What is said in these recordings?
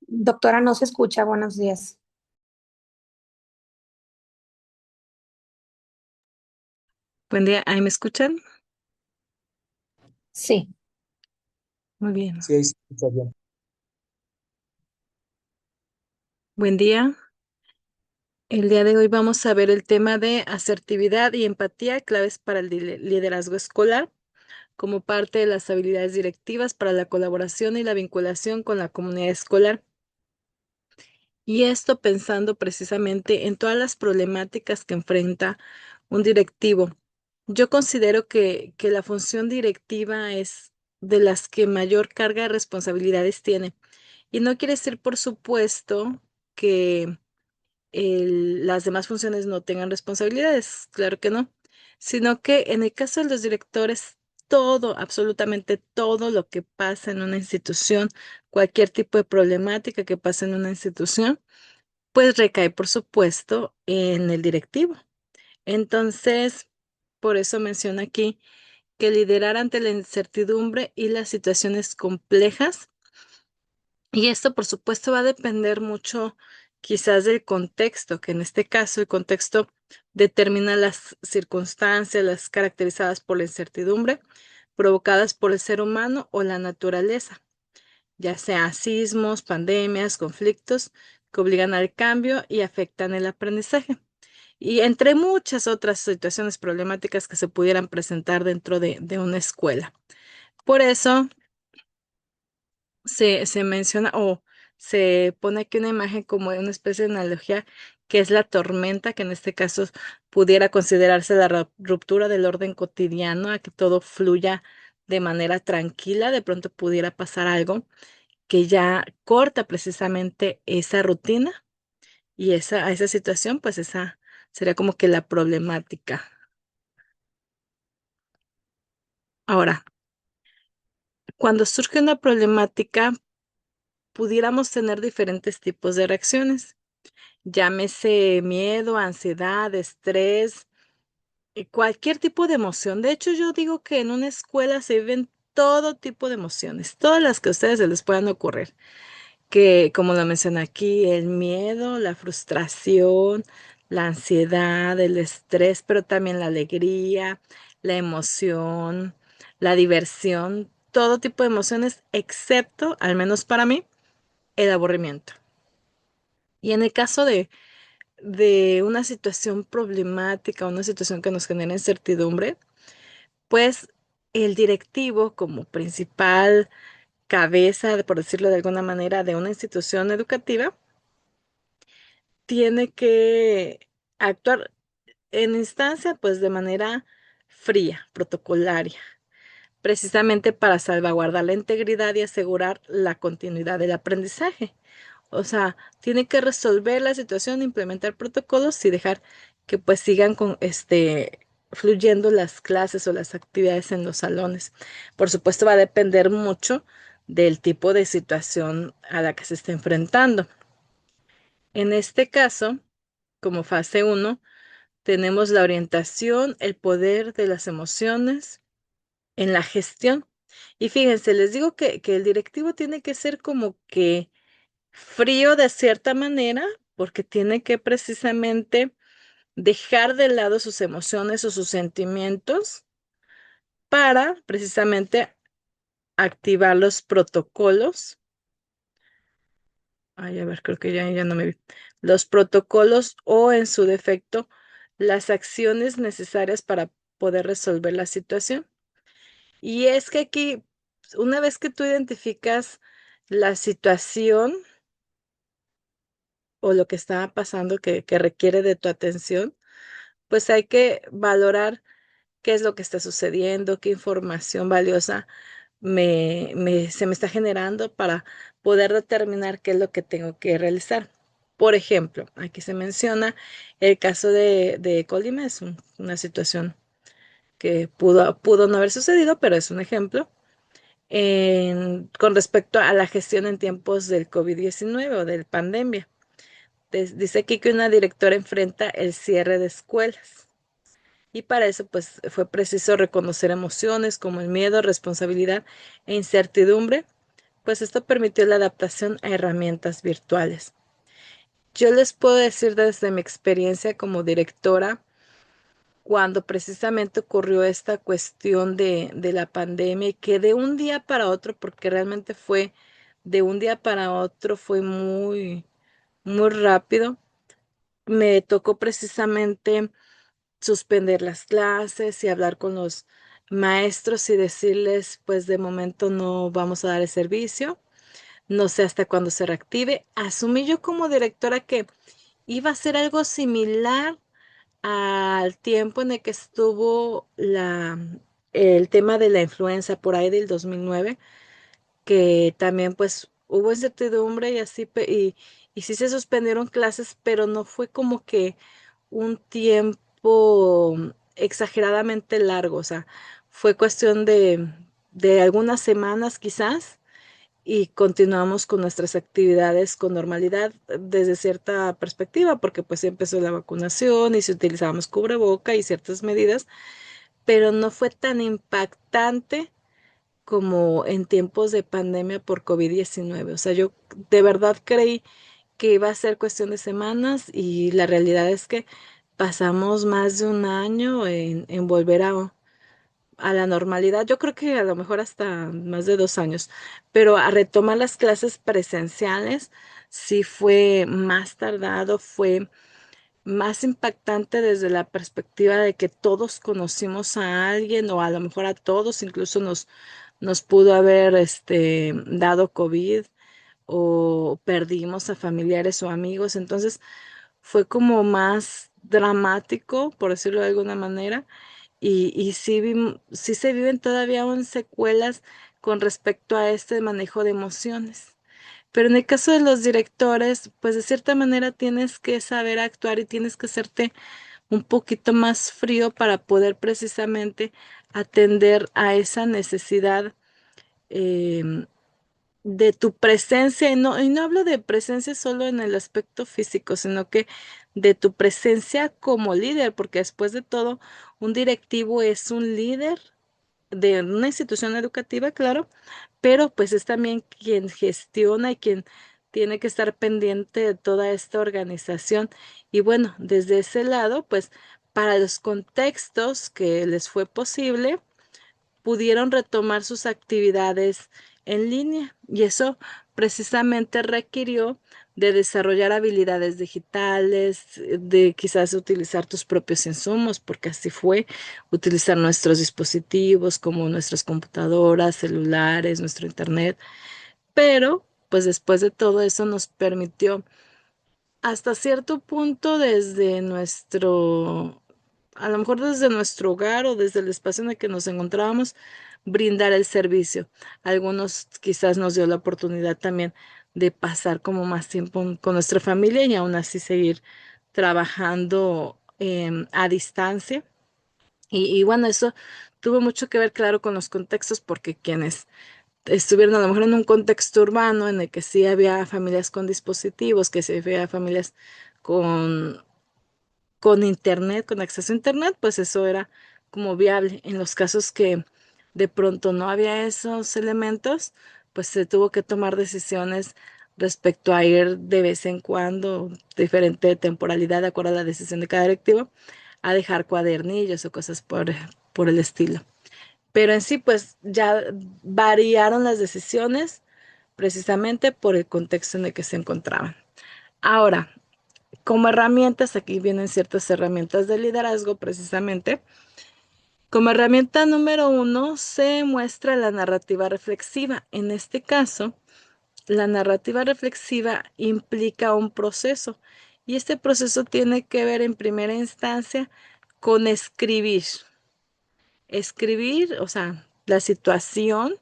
Doctora, no se escucha. Buenos días. Buen día, ¿ahí me escuchan? Sí. Muy bien. Sí, ahí se escucha bien. Buen día. El día de hoy vamos a ver el tema de asertividad y empatía, claves para el liderazgo escolar, como parte de las habilidades directivas para la colaboración y la vinculación con la comunidad escolar. Y esto pensando precisamente en todas las problemáticas que enfrenta un directivo. Yo considero que la función directiva es de las que mayor carga de responsabilidades tiene. Y no quiere decir, por supuesto, que las demás funciones no tengan responsabilidades, claro que no, sino que en el caso de los directores, todo, absolutamente todo lo que pasa en una institución, cualquier tipo de problemática que pase en una institución, pues recae, por supuesto, en el directivo. Entonces, por eso menciona aquí que liderar ante la incertidumbre y las situaciones complejas, y esto, por supuesto, va a depender mucho quizás del contexto, que en este caso el contexto determina las circunstancias, las caracterizadas por la incertidumbre, provocadas por el ser humano o la naturaleza, ya sea sismos, pandemias, conflictos que obligan al cambio y afectan el aprendizaje. Y entre muchas otras situaciones problemáticas que se pudieran presentar dentro de una escuela. Por eso se menciona o se pone aquí una imagen como de una especie de analogía que es la tormenta, que en este caso pudiera considerarse la ruptura del orden cotidiano, a que todo fluya de manera tranquila, de pronto pudiera pasar algo que ya corta precisamente esa rutina y a esa situación, pues esa sería como que la problemática. Ahora, cuando surge una problemática, pudiéramos tener diferentes tipos de reacciones. Llámese miedo, ansiedad, estrés, cualquier tipo de emoción. De hecho, yo digo que en una escuela se viven todo tipo de emociones, todas las que a ustedes se les puedan ocurrir, que como lo menciona aquí, el miedo, la frustración, la ansiedad, el estrés, pero también la alegría, la emoción, la diversión, todo tipo de emociones, excepto, al menos para mí, el aburrimiento. Y en el caso de una situación problemática, una situación que nos genera incertidumbre, pues el directivo como principal cabeza, por decirlo de alguna manera, de una institución educativa, tiene que actuar en instancia, pues de manera fría, protocolaria, precisamente para salvaguardar la integridad y asegurar la continuidad del aprendizaje. O sea, tiene que resolver la situación, implementar protocolos y dejar que pues sigan con fluyendo las clases o las actividades en los salones. Por supuesto, va a depender mucho del tipo de situación a la que se esté enfrentando. En este caso, como fase uno, tenemos la orientación, el poder de las emociones en la gestión. Y fíjense, les digo que el directivo tiene que ser como que frío de cierta manera, porque tiene que precisamente dejar de lado sus emociones o sus sentimientos para precisamente activar los protocolos. Ay, a ver, creo que ya no me vi. Los protocolos o en su defecto, las acciones necesarias para poder resolver la situación. Y es que aquí, una vez que tú identificas la situación o lo que está pasando que requiere de tu atención, pues hay que valorar qué es lo que está sucediendo, qué información valiosa se me está generando para poder determinar qué es lo que tengo que realizar. Por ejemplo, aquí se menciona el caso de Colima, es una situación que pudo no haber sucedido, pero es un ejemplo. Con respecto a la gestión en tiempos del COVID-19 o de pandemia. Dice aquí que una directora enfrenta el cierre de escuelas. Y para eso, pues, fue preciso reconocer emociones como el miedo, responsabilidad e incertidumbre pues esto permitió la adaptación a herramientas virtuales. Yo les puedo decir desde mi experiencia como directora, cuando precisamente ocurrió esta cuestión de la pandemia y que de un día para otro, porque realmente fue de un día para otro, fue muy, muy rápido, me tocó precisamente suspender las clases y hablar con los maestros y decirles, pues de momento no vamos a dar el servicio, no sé hasta cuándo se reactive. Asumí yo como directora que iba a ser algo similar al tiempo en el que estuvo el tema de la influenza por ahí del 2009, que también pues hubo incertidumbre y así, y sí se suspendieron clases, pero no fue como que un tiempo exageradamente largo, o sea, fue cuestión de algunas semanas quizás y continuamos con nuestras actividades con normalidad desde cierta perspectiva, porque pues sí empezó la vacunación y si utilizábamos cubreboca y ciertas medidas, pero no fue tan impactante como en tiempos de pandemia por COVID-19. O sea, yo de verdad creí que iba a ser cuestión de semanas y la realidad es que pasamos más de un año en volver a la normalidad. Yo creo que a lo mejor hasta más de 2 años, pero a retomar las clases presenciales sí fue más tardado, fue más impactante desde la perspectiva de que todos conocimos a alguien o a lo mejor a todos, incluso nos pudo haber dado COVID o perdimos a familiares o amigos. Entonces fue como más dramático, por decirlo de alguna manera, y sí, sí se viven todavía aún secuelas con respecto a este manejo de emociones. Pero en el caso de los directores, pues de cierta manera tienes que saber actuar y tienes que hacerte un poquito más frío para poder precisamente atender a esa necesidad em, de tu presencia. Y no hablo de presencia solo en el aspecto físico, sino que de tu presencia como líder, porque después de todo, un directivo es un líder de una institución educativa, claro, pero pues es también quien gestiona y quien tiene que estar pendiente de toda esta organización. Y bueno, desde ese lado, pues para los contextos que les fue posible, pudieron retomar sus actividades en línea y eso precisamente requirió de desarrollar habilidades digitales, de quizás utilizar tus propios insumos, porque así fue, utilizar nuestros dispositivos como nuestras computadoras, celulares, nuestro internet, pero pues después de todo eso nos permitió hasta cierto punto desde a lo mejor desde nuestro hogar o desde el espacio en el que nos encontrábamos, brindar el servicio. Algunos quizás nos dio la oportunidad también de pasar como más tiempo con nuestra familia y aún así seguir trabajando a distancia. Y bueno, eso tuvo mucho que ver, claro, con los contextos, porque quienes estuvieron a lo mejor en un contexto urbano en el que sí había familias con dispositivos, que sí había familias con, con internet, con acceso a internet, pues eso era como viable. En los casos que de pronto no había esos elementos, pues se tuvo que tomar decisiones respecto a ir de vez en cuando, diferente temporalidad, de acuerdo a la decisión de cada directivo, a dejar cuadernillos o cosas por el estilo. Pero en sí, pues ya variaron las decisiones precisamente por el contexto en el que se encontraban. Ahora, como herramientas, aquí vienen ciertas herramientas de liderazgo precisamente. Como herramienta número uno se muestra la narrativa reflexiva. En este caso, la narrativa reflexiva implica un proceso y este proceso tiene que ver en primera instancia con escribir. Escribir, o sea, la situación,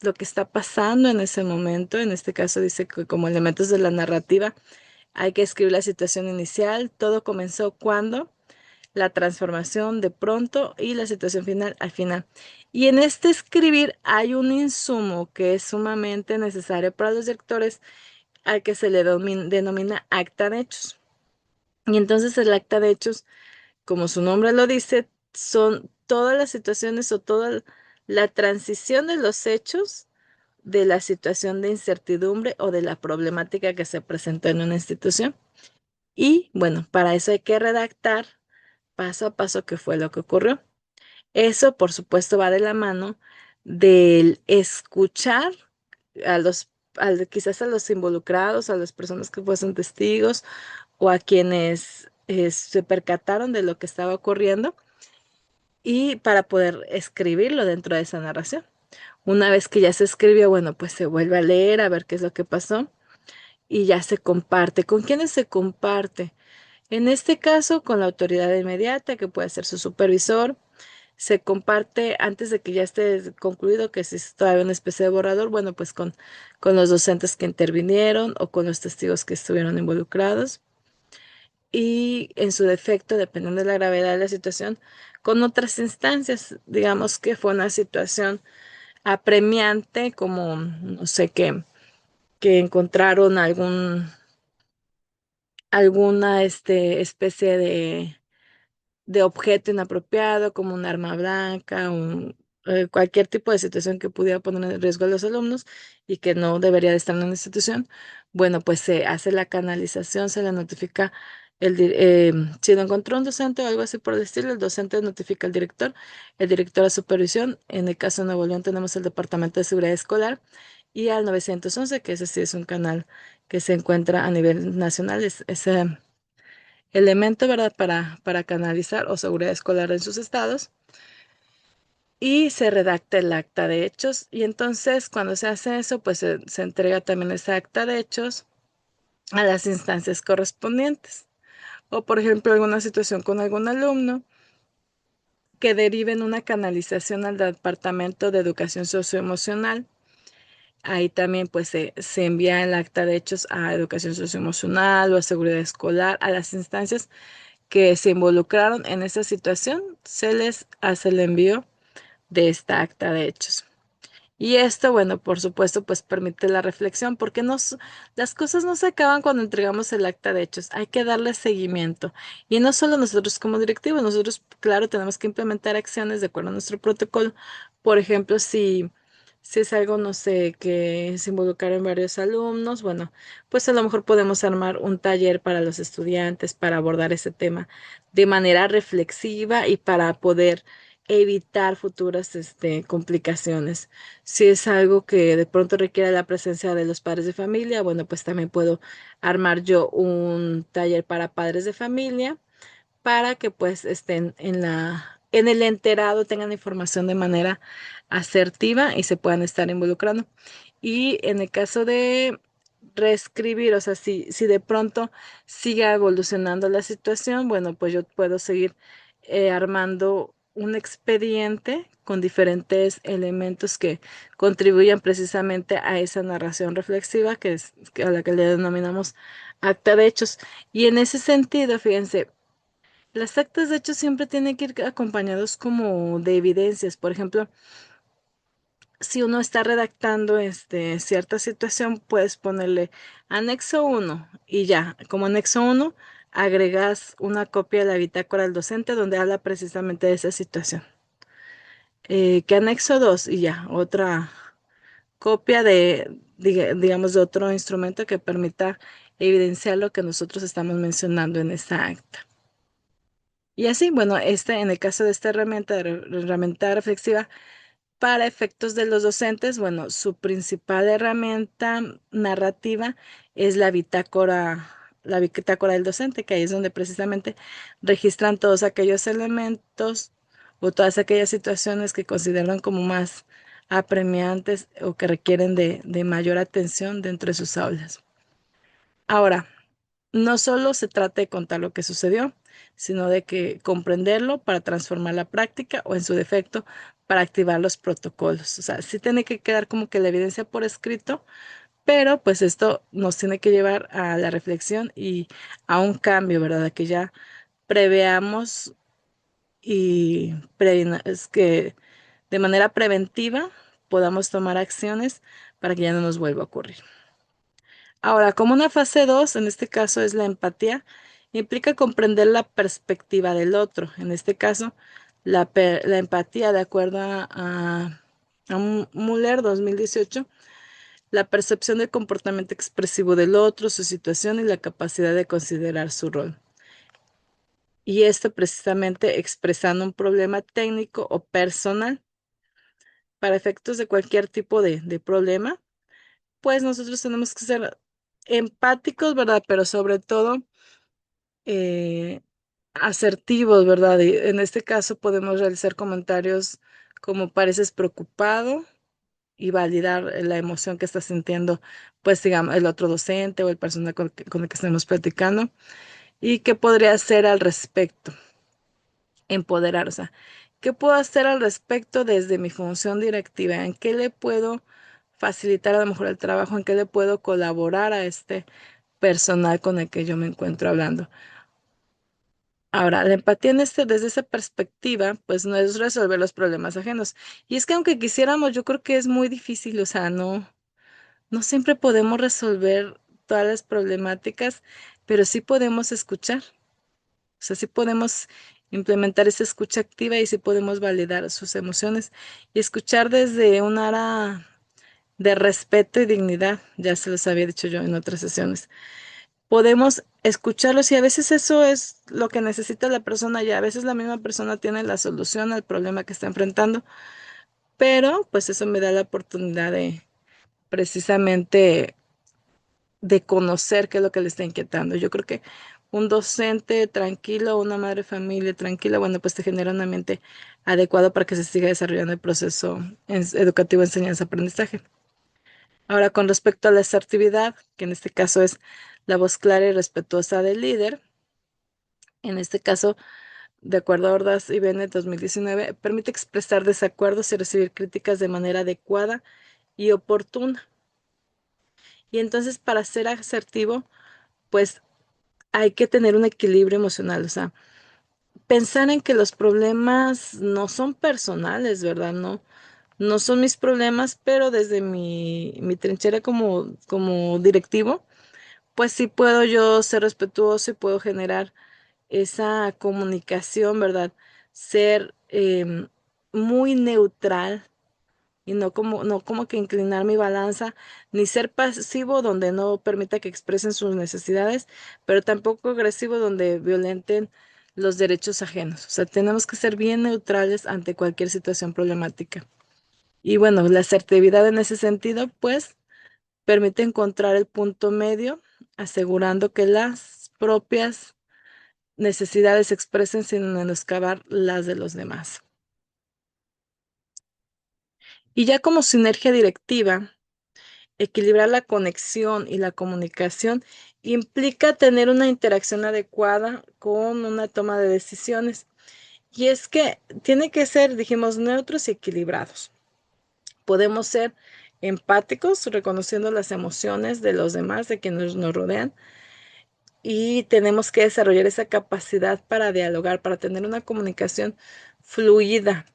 lo que está pasando en ese momento. En este caso dice que como elementos de la narrativa hay que escribir la situación inicial. Todo comenzó cuando, la transformación de pronto y la situación final al final. Y en este escribir hay un insumo que es sumamente necesario para los directores al que se le denomina acta de hechos. Y entonces el acta de hechos, como su nombre lo dice, son todas las situaciones o toda la transición de los hechos de la situación de incertidumbre o de la problemática que se presentó en una institución. Y bueno, para eso hay que redactar paso a paso qué fue lo que ocurrió. Eso, por supuesto, va de la mano del escuchar a quizás a los involucrados, a las personas que fuesen testigos o a quienes se percataron de lo que estaba ocurriendo y para poder escribirlo dentro de esa narración. Una vez que ya se escribió, bueno, pues se vuelve a leer a ver qué es lo que pasó y ya se comparte. ¿Con quiénes se comparte? En este caso, con la autoridad inmediata, que puede ser su supervisor. Se comparte antes de que ya esté concluido, que si es todavía una especie de borrador, bueno, pues con los docentes que intervinieron o con los testigos que estuvieron involucrados. Y en su defecto, dependiendo de la gravedad de la situación, con otras instancias, digamos que fue una situación apremiante, como, no sé, que encontraron alguna especie de objeto inapropiado, como un arma blanca, cualquier tipo de situación que pudiera poner en riesgo a los alumnos y que no debería de estar en una institución, bueno, pues se hace la canalización, se le notifica si lo encontró un docente o algo así por el estilo, el docente notifica al director, el director a supervisión. En el caso de Nuevo León tenemos el Departamento de Seguridad Escolar y al 911, que ese sí es un canal que se encuentra a nivel nacional, ese elemento, ¿verdad? Para canalizar o seguridad escolar en sus estados. Y se redacta el acta de hechos. Y entonces, cuando se hace eso, pues se entrega también esa acta de hechos a las instancias correspondientes. O, por ejemplo, alguna situación con algún alumno que derive en una canalización al Departamento de Educación Socioemocional. Ahí también pues se envía el acta de hechos a Educación Socioemocional o a Seguridad Escolar, a las instancias que se involucraron en esa situación, se les hace el envío de esta acta de hechos. Y esto, bueno, por supuesto, pues permite la reflexión, porque las cosas no se acaban cuando entregamos el acta de hechos, hay que darle seguimiento. Y no solo nosotros como directivos, nosotros, claro, tenemos que implementar acciones de acuerdo a nuestro protocolo. Por ejemplo, si es algo, no sé, que se involucraron varios alumnos, bueno, pues a lo mejor podemos armar un taller para los estudiantes para abordar ese tema de manera reflexiva y para poder evitar futuras, complicaciones. Si es algo que de pronto requiere la presencia de los padres de familia, bueno, pues también puedo armar yo un taller para padres de familia para que pues estén en el enterado, tengan información de manera asertiva y se puedan estar involucrando. Y en el caso de reescribir, o sea, si de pronto sigue evolucionando la situación, bueno, pues yo puedo seguir armando un expediente con diferentes elementos que contribuyan precisamente a esa narración reflexiva a la que le denominamos acta de hechos. Y en ese sentido, fíjense, las actas de hechos siempre tienen que ir acompañados como de evidencias. Por ejemplo, si uno está redactando cierta situación, puedes ponerle anexo uno y ya, como anexo uno, agregas una copia de la bitácora del docente donde habla precisamente de esa situación. Que anexo 2 y ya, otra copia digamos, de otro instrumento que permita evidenciar lo que nosotros estamos mencionando en esta acta. Y así, bueno, en el caso de esta herramienta, herramienta reflexiva, para efectos de los docentes, bueno, su principal herramienta narrativa es la bitácora del docente, que ahí es donde precisamente registran todos aquellos elementos o todas aquellas situaciones que consideran como más apremiantes o que requieren de mayor atención dentro de sus aulas. Ahora, no solo se trata de contar lo que sucedió, sino de que comprenderlo para transformar la práctica o en su defecto para activar los protocolos. O sea, sí tiene que quedar como que la evidencia por escrito, pero pues esto nos tiene que llevar a la reflexión y a un cambio, ¿verdad? A que ya preveamos y es que de manera preventiva podamos tomar acciones para que ya no nos vuelva a ocurrir. Ahora, como una fase 2, en este caso es la empatía, implica comprender la perspectiva del otro. En este caso, la empatía, de acuerdo a Muller 2018, la percepción del comportamiento expresivo del otro, su situación y la capacidad de considerar su rol. Y esto precisamente expresando un problema técnico o personal para efectos de cualquier tipo de problema, pues nosotros tenemos que ser empáticos, ¿verdad? Pero sobre todo eh, asertivos, ¿verdad? Y en este caso podemos realizar comentarios como pareces preocupado y validar la emoción que está sintiendo, pues digamos, el otro docente o el personal con el que estamos platicando y qué podría hacer al respecto, empoderar, o sea, ¿qué puedo hacer al respecto desde mi función directiva? ¿En qué le puedo facilitar a lo mejor el trabajo? ¿En qué le puedo colaborar a este personal con el que yo me encuentro hablando? Ahora, la empatía desde esa perspectiva, pues no es resolver los problemas ajenos. Y es que aunque quisiéramos, yo creo que es muy difícil, o sea, no siempre podemos resolver todas las problemáticas, pero sí podemos escuchar. O sea, sí podemos implementar esa escucha activa y sí podemos validar sus emociones y escuchar desde un área de respeto y dignidad. Ya se los había dicho yo en otras sesiones. Podemos escucharlos y a veces eso es lo que necesita la persona y a veces la misma persona tiene la solución al problema que está enfrentando, pero pues eso me da la oportunidad de precisamente de conocer qué es lo que le está inquietando. Yo creo que un docente tranquilo, una madre de familia tranquila, bueno, pues te genera un ambiente adecuado para que se siga desarrollando el proceso educativo, enseñanza-aprendizaje. Ahora, con respecto a la asertividad, que en este caso es la voz clara y respetuosa del líder, en este caso, de acuerdo a Ordaz y Bennett 2019, permite expresar desacuerdos y recibir críticas de manera adecuada y oportuna. Y entonces, para ser asertivo, pues hay que tener un equilibrio emocional, o sea, pensar en que los problemas no son personales, ¿verdad? No son mis problemas, pero desde mi trinchera como directivo, pues sí puedo yo ser respetuoso y puedo generar esa comunicación, ¿verdad? Ser muy neutral y no como que inclinar mi balanza, ni ser pasivo donde no permita que expresen sus necesidades, pero tampoco agresivo donde violenten los derechos ajenos. O sea, tenemos que ser bien neutrales ante cualquier situación problemática. Y bueno, la asertividad en ese sentido, pues, permite encontrar el punto medio, asegurando que las propias necesidades se expresen sin menoscabar las de los demás. Y ya como sinergia directiva, equilibrar la conexión y la comunicación implica tener una interacción adecuada con una toma de decisiones. Y es que tiene que ser, dijimos, neutros y equilibrados. Podemos ser empáticos, reconociendo las emociones de los demás, de quienes nos rodean, y tenemos que desarrollar esa capacidad para dialogar, para tener una comunicación fluida,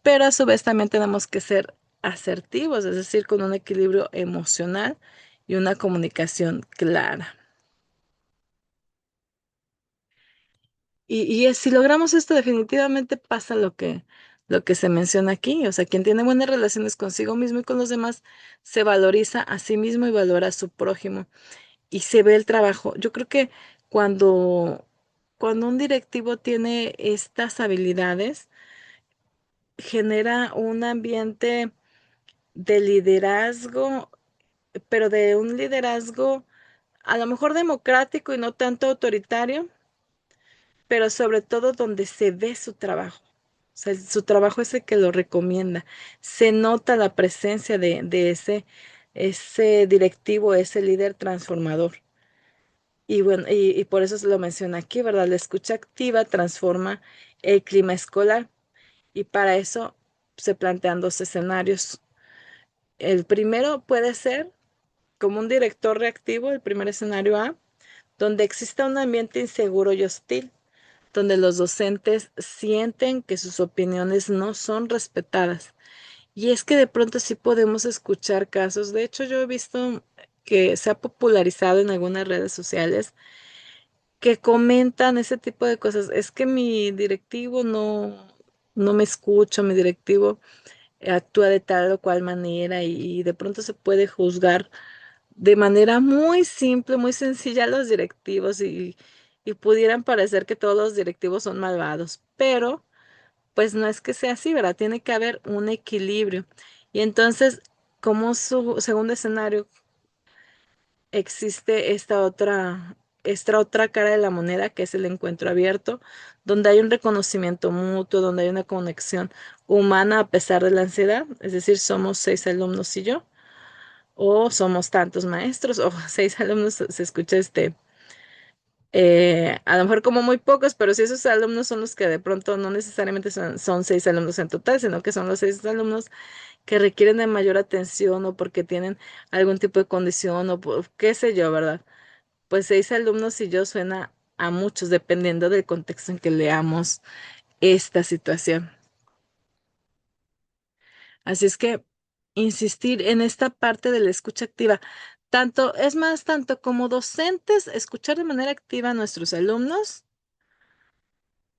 pero a su vez también tenemos que ser asertivos, es decir, con un equilibrio emocional y una comunicación clara. Si logramos esto, definitivamente pasa lo que se menciona aquí. O sea, quien tiene buenas relaciones consigo mismo y con los demás, se valoriza a sí mismo y valora a su prójimo. Y se ve el trabajo. Yo creo que cuando, cuando un directivo tiene estas habilidades, genera un ambiente de liderazgo, pero de un liderazgo a lo mejor democrático y no tanto autoritario, pero sobre todo donde se ve su trabajo. O sea, su trabajo es el que lo recomienda. Se nota la presencia de ese directivo, ese líder transformador. Y bueno, y por eso se lo menciona aquí, ¿verdad? La escucha activa transforma el clima escolar y para eso se plantean dos escenarios. El primero puede ser como un director reactivo, el primer escenario A, donde exista un ambiente inseguro y hostil, donde los docentes sienten que sus opiniones no son respetadas. Y es que de pronto sí podemos escuchar casos, de hecho yo he visto que se ha popularizado en algunas redes sociales que comentan ese tipo de cosas. Es que mi directivo no me escucha, mi directivo actúa de tal o cual manera y de pronto se puede juzgar de manera muy simple, muy sencilla a los directivos y pudieran parecer que todos los directivos son malvados, pero pues no es que sea así, ¿verdad? Tiene que haber un equilibrio. Y entonces, como su segundo escenario, existe esta otra cara de la moneda, que es el encuentro abierto, donde hay un reconocimiento mutuo, donde hay una conexión humana a pesar de la ansiedad, es decir, somos 6 alumnos y yo, o somos tantos maestros, o 6 alumnos, se escucha a lo mejor como muy pocos, pero si esos alumnos son los que de pronto no necesariamente son 6 alumnos en total, sino que son los 6 alumnos que requieren de mayor atención o porque tienen algún tipo de condición o qué sé yo, ¿verdad? Pues 6 alumnos y yo suena a muchos, dependiendo del contexto en que leamos esta situación. Así es que insistir en esta parte de la escucha activa, tanto como docentes, escuchar de manera activa a nuestros alumnos,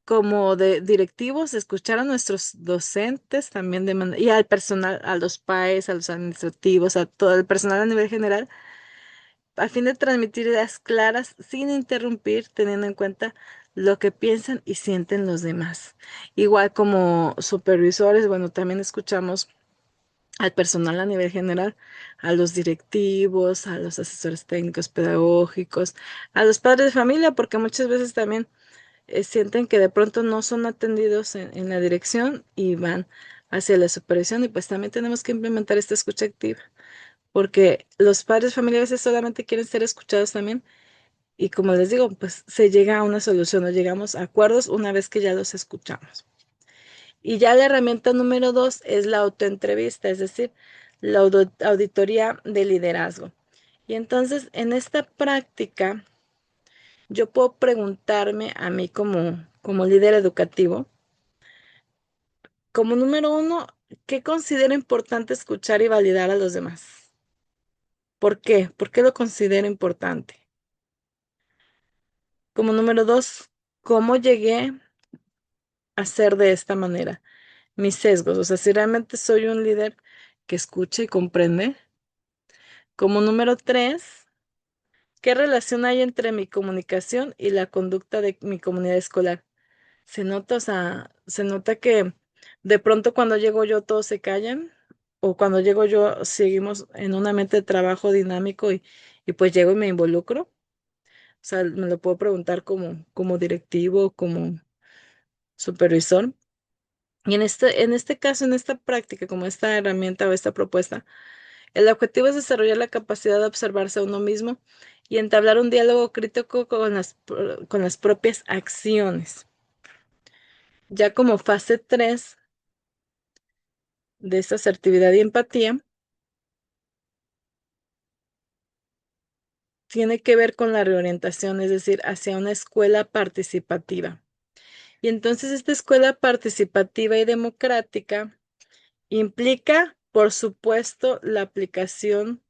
como de directivos, escuchar a nuestros docentes también y al personal, a los PAES, a los administrativos, a todo el personal a nivel general, a fin de transmitir ideas claras sin interrumpir, teniendo en cuenta lo que piensan y sienten los demás. Igual como supervisores, bueno, también escuchamos al personal a nivel general, a los directivos, a los asesores técnicos pedagógicos, a los padres de familia, porque muchas veces también sienten que de pronto no son atendidos en la dirección y van hacia la supervisión y pues también tenemos que implementar esta escucha activa, porque los padres de familia a veces solamente quieren ser escuchados también y como les digo, pues se llega a una solución o llegamos a acuerdos una vez que ya los escuchamos. Y ya la herramienta número 2 es la autoentrevista, es decir, la auditoría de liderazgo. Y entonces en esta práctica yo puedo preguntarme a mí como líder educativo, como número 1, ¿qué considero importante escuchar y validar a los demás? ¿Por qué? ¿Por qué lo considero importante? Como número 2, ¿cómo llegué a ser de esta manera? Mis sesgos, o sea, si realmente soy un líder que escucha y comprende. Como número 3, ¿qué relación hay entre mi comunicación y la conducta de mi comunidad escolar? Se nota, o sea, se nota que de pronto cuando llego yo todos se callan o cuando llego yo seguimos en un ambiente de trabajo dinámico y pues llego y me involucro. O sea, me lo puedo preguntar como directivo, como supervisor. Y en este caso, en esta práctica, como esta herramienta o esta propuesta, el objetivo es desarrollar la capacidad de observarse a uno mismo y entablar un diálogo crítico con las propias acciones. Ya como fase 3 de esta asertividad y empatía, tiene que ver con la reorientación, es decir, hacia una escuela participativa. Y entonces esta escuela participativa y democrática implica, por supuesto, la aplicación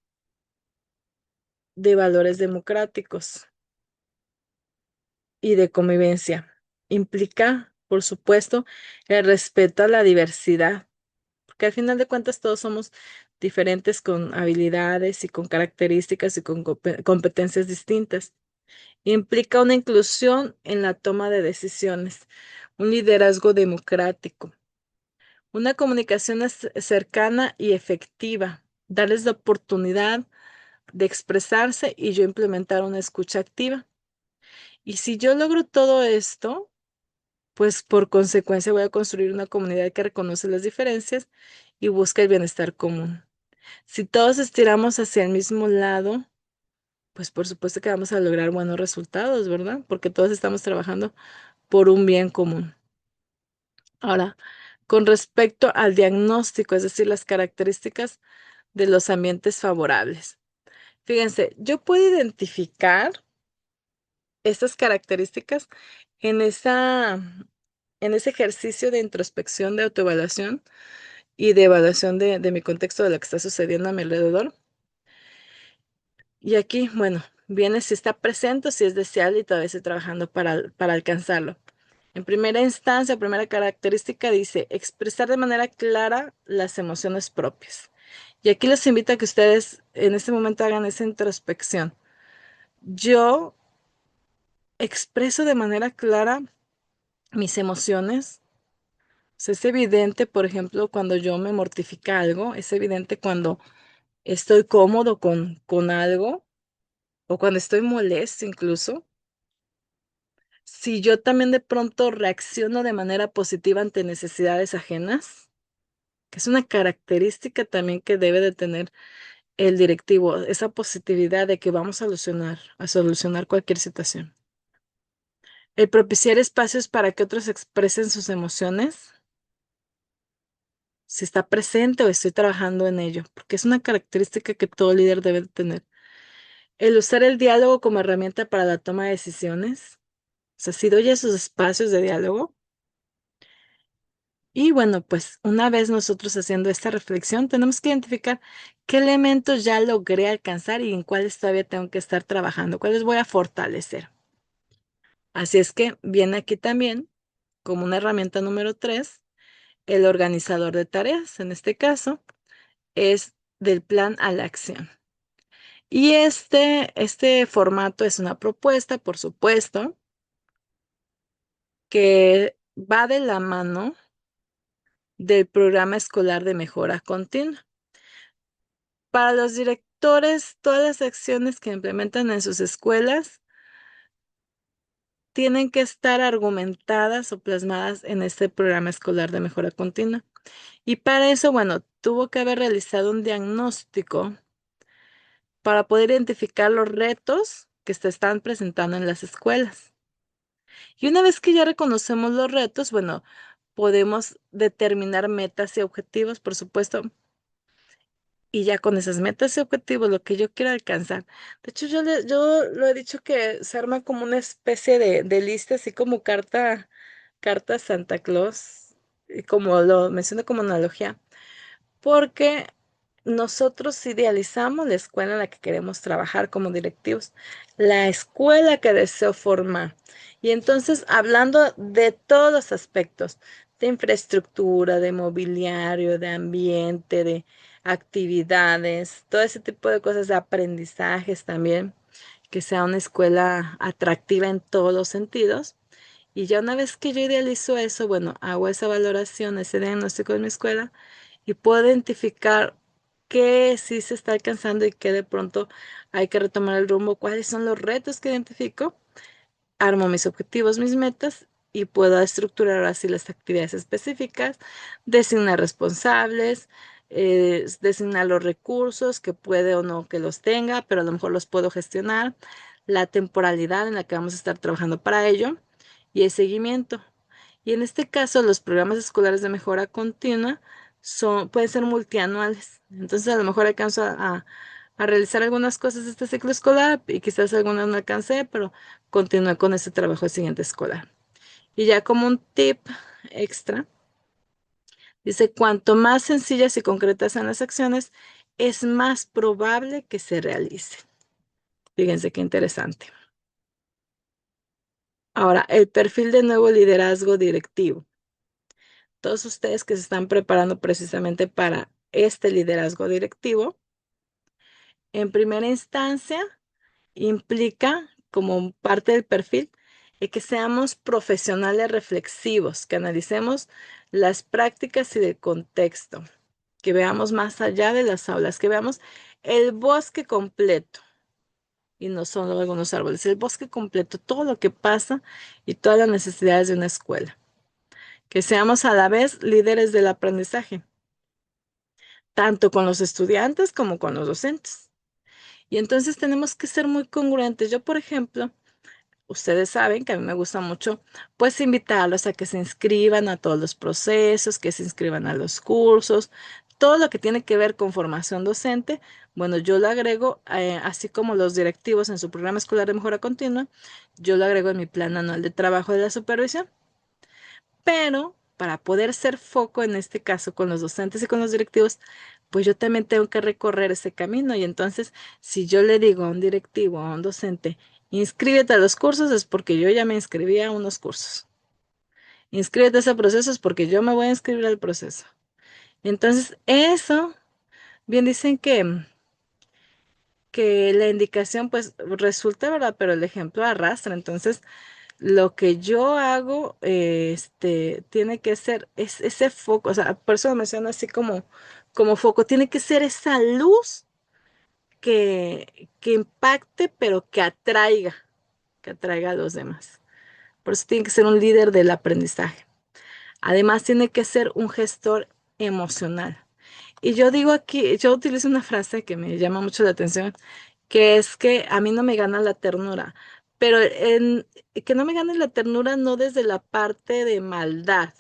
de valores democráticos y de convivencia. Implica, por supuesto, el respeto a la diversidad, porque al final de cuentas todos somos diferentes con habilidades y con características y con competencias distintas. Implica una inclusión en la toma de decisiones, un liderazgo democrático, una comunicación cercana y efectiva, darles la oportunidad de expresarse y yo implementar una escucha activa. Y si yo logro todo esto, pues por consecuencia voy a construir una comunidad que reconoce las diferencias y busca el bienestar común. Si todos estiramos hacia el mismo lado, pues por supuesto que vamos a lograr buenos resultados, ¿verdad? Porque todos estamos trabajando por un bien común. Ahora, con respecto al diagnóstico, es decir, las características de los ambientes favorables. Fíjense, yo puedo identificar estas características en en ese ejercicio de introspección, de autoevaluación y de evaluación de mi contexto, de lo que está sucediendo a mi alrededor. Y aquí, bueno, viene si está presente o si es deseable y todavía estoy trabajando para alcanzarlo. En primera instancia, primera característica dice expresar de manera clara las emociones propias. Y aquí los invito a que ustedes en este momento hagan esa introspección. Yo expreso de manera clara mis emociones. O sea, es evidente, por ejemplo, cuando yo me mortifica algo, es evidente cuando estoy cómodo con algo o cuando estoy molesto incluso. Si yo también de pronto reacciono de manera positiva ante necesidades ajenas, que es una característica también que debe de tener el directivo, esa positividad de que vamos a solucionar cualquier situación. El propiciar espacios para que otros expresen sus emociones, si está presente o estoy trabajando en ello, porque es una característica que todo líder debe de tener. El usar el diálogo como herramienta para la toma de decisiones, o sea, si doy esos espacios de diálogo. Y bueno, pues una vez nosotros haciendo esta reflexión, tenemos que identificar qué elementos ya logré alcanzar y en cuáles todavía tengo que estar trabajando, cuáles voy a fortalecer. Así es que viene aquí también, como una herramienta número 3, el organizador de tareas. En este caso, es del plan a la acción. Y este formato es una propuesta, por supuesto, que va de la mano del programa escolar de mejora continua. Para los directores, todas las acciones que implementan en sus escuelas tienen que estar argumentadas o plasmadas en este programa escolar de mejora continua. Y para eso, bueno, tuvo que haber realizado un diagnóstico para poder identificar los retos que se están presentando en las escuelas. Y una vez que ya reconocemos los retos, bueno, podemos determinar metas y objetivos, por supuesto, y ya con esas metas y objetivos, lo que yo quiero alcanzar. De hecho, yo lo he dicho que se arma como una especie de lista, así como carta Santa Claus, y como lo menciono como analogía, porque nosotros idealizamos la escuela en la que queremos trabajar como directivos, la escuela que deseo formar. Y entonces, hablando de todos los aspectos, de infraestructura, de mobiliario, de ambiente, de actividades, todo ese tipo de cosas, de aprendizajes también, que sea una escuela atractiva en todos los sentidos. Y ya una vez que yo idealizo eso, bueno, hago esa valoración, ese diagnóstico de mi escuela y puedo identificar qué sí se está alcanzando y qué de pronto hay que retomar el rumbo, cuáles son los retos que identifico, armo mis objetivos, mis metas y puedo estructurar así las actividades específicas, designar responsables, designar los recursos que puede o no que los tenga, pero a lo mejor los puedo gestionar, la temporalidad en la que vamos a estar trabajando para ello y el seguimiento. Y en este caso, los programas escolares de mejora continua pueden ser multianuales. Entonces, a lo mejor alcanzo a realizar algunas cosas este ciclo escolar y quizás algunas no alcancé, pero continúe con ese trabajo el siguiente escolar. Y ya como un tip extra, dice, cuanto más sencillas y concretas sean las acciones, es más probable que se realicen. Fíjense qué interesante. Ahora, el perfil de nuevo liderazgo directivo. Todos ustedes que se están preparando precisamente para este liderazgo directivo, en primera instancia, implica como parte del perfil que seamos profesionales reflexivos, que analicemos las prácticas y el contexto, que veamos más allá de las aulas, que veamos el bosque completo y no solo algunos árboles, el bosque completo, todo lo que pasa y todas las necesidades de una escuela. Que seamos a la vez líderes del aprendizaje, tanto con los estudiantes como con los docentes. Y entonces tenemos que ser muy congruentes. Yo, por ejemplo, ustedes saben que a mí me gusta mucho, pues invitarlos a que se inscriban a todos los procesos, que se inscriban a los cursos, todo lo que tiene que ver con formación docente. Bueno, yo lo agrego, así como los directivos en su programa escolar de mejora continua, yo lo agrego en mi plan anual de trabajo de la supervisión. Pero para poder ser foco en este caso con los docentes y con los directivos, pues yo también tengo que recorrer ese camino. Y entonces, si yo le digo a un directivo, a un docente, inscríbete a los cursos, es porque yo ya me inscribí a unos cursos. inscríbete a ese proceso es porque yo me voy a inscribir al proceso. Entonces, eso, bien dicen que la indicación pues resulta, ¿verdad? Pero el ejemplo arrastra. Entonces, lo que yo hago, tiene que ser ese foco, o sea, por eso lo menciono así como foco, tiene que ser esa luz que impacte, pero que atraiga a los demás. Por eso tiene que ser un líder del aprendizaje. Además, tiene que ser un gestor emocional. Y yo digo aquí, yo utilizo una frase que me llama mucho la atención, que es que a mí no me gana la ternura, pero que no me gane la ternura no desde la parte de maldad,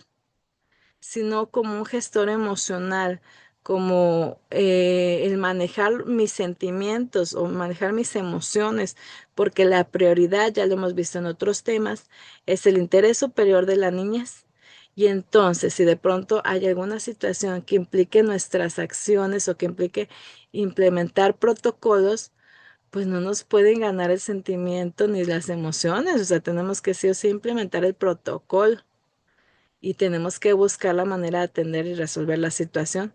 sino como un gestor emocional, como el manejar mis sentimientos o manejar mis emociones, porque la prioridad, ya lo hemos visto en otros temas, es el interés superior de la niñez. Y entonces, si de pronto hay alguna situación que implique nuestras acciones o que implique implementar protocolos, pues no nos pueden ganar el sentimiento ni las emociones. O sea, tenemos que sí o sí implementar el protocolo y tenemos que buscar la manera de atender y resolver la situación.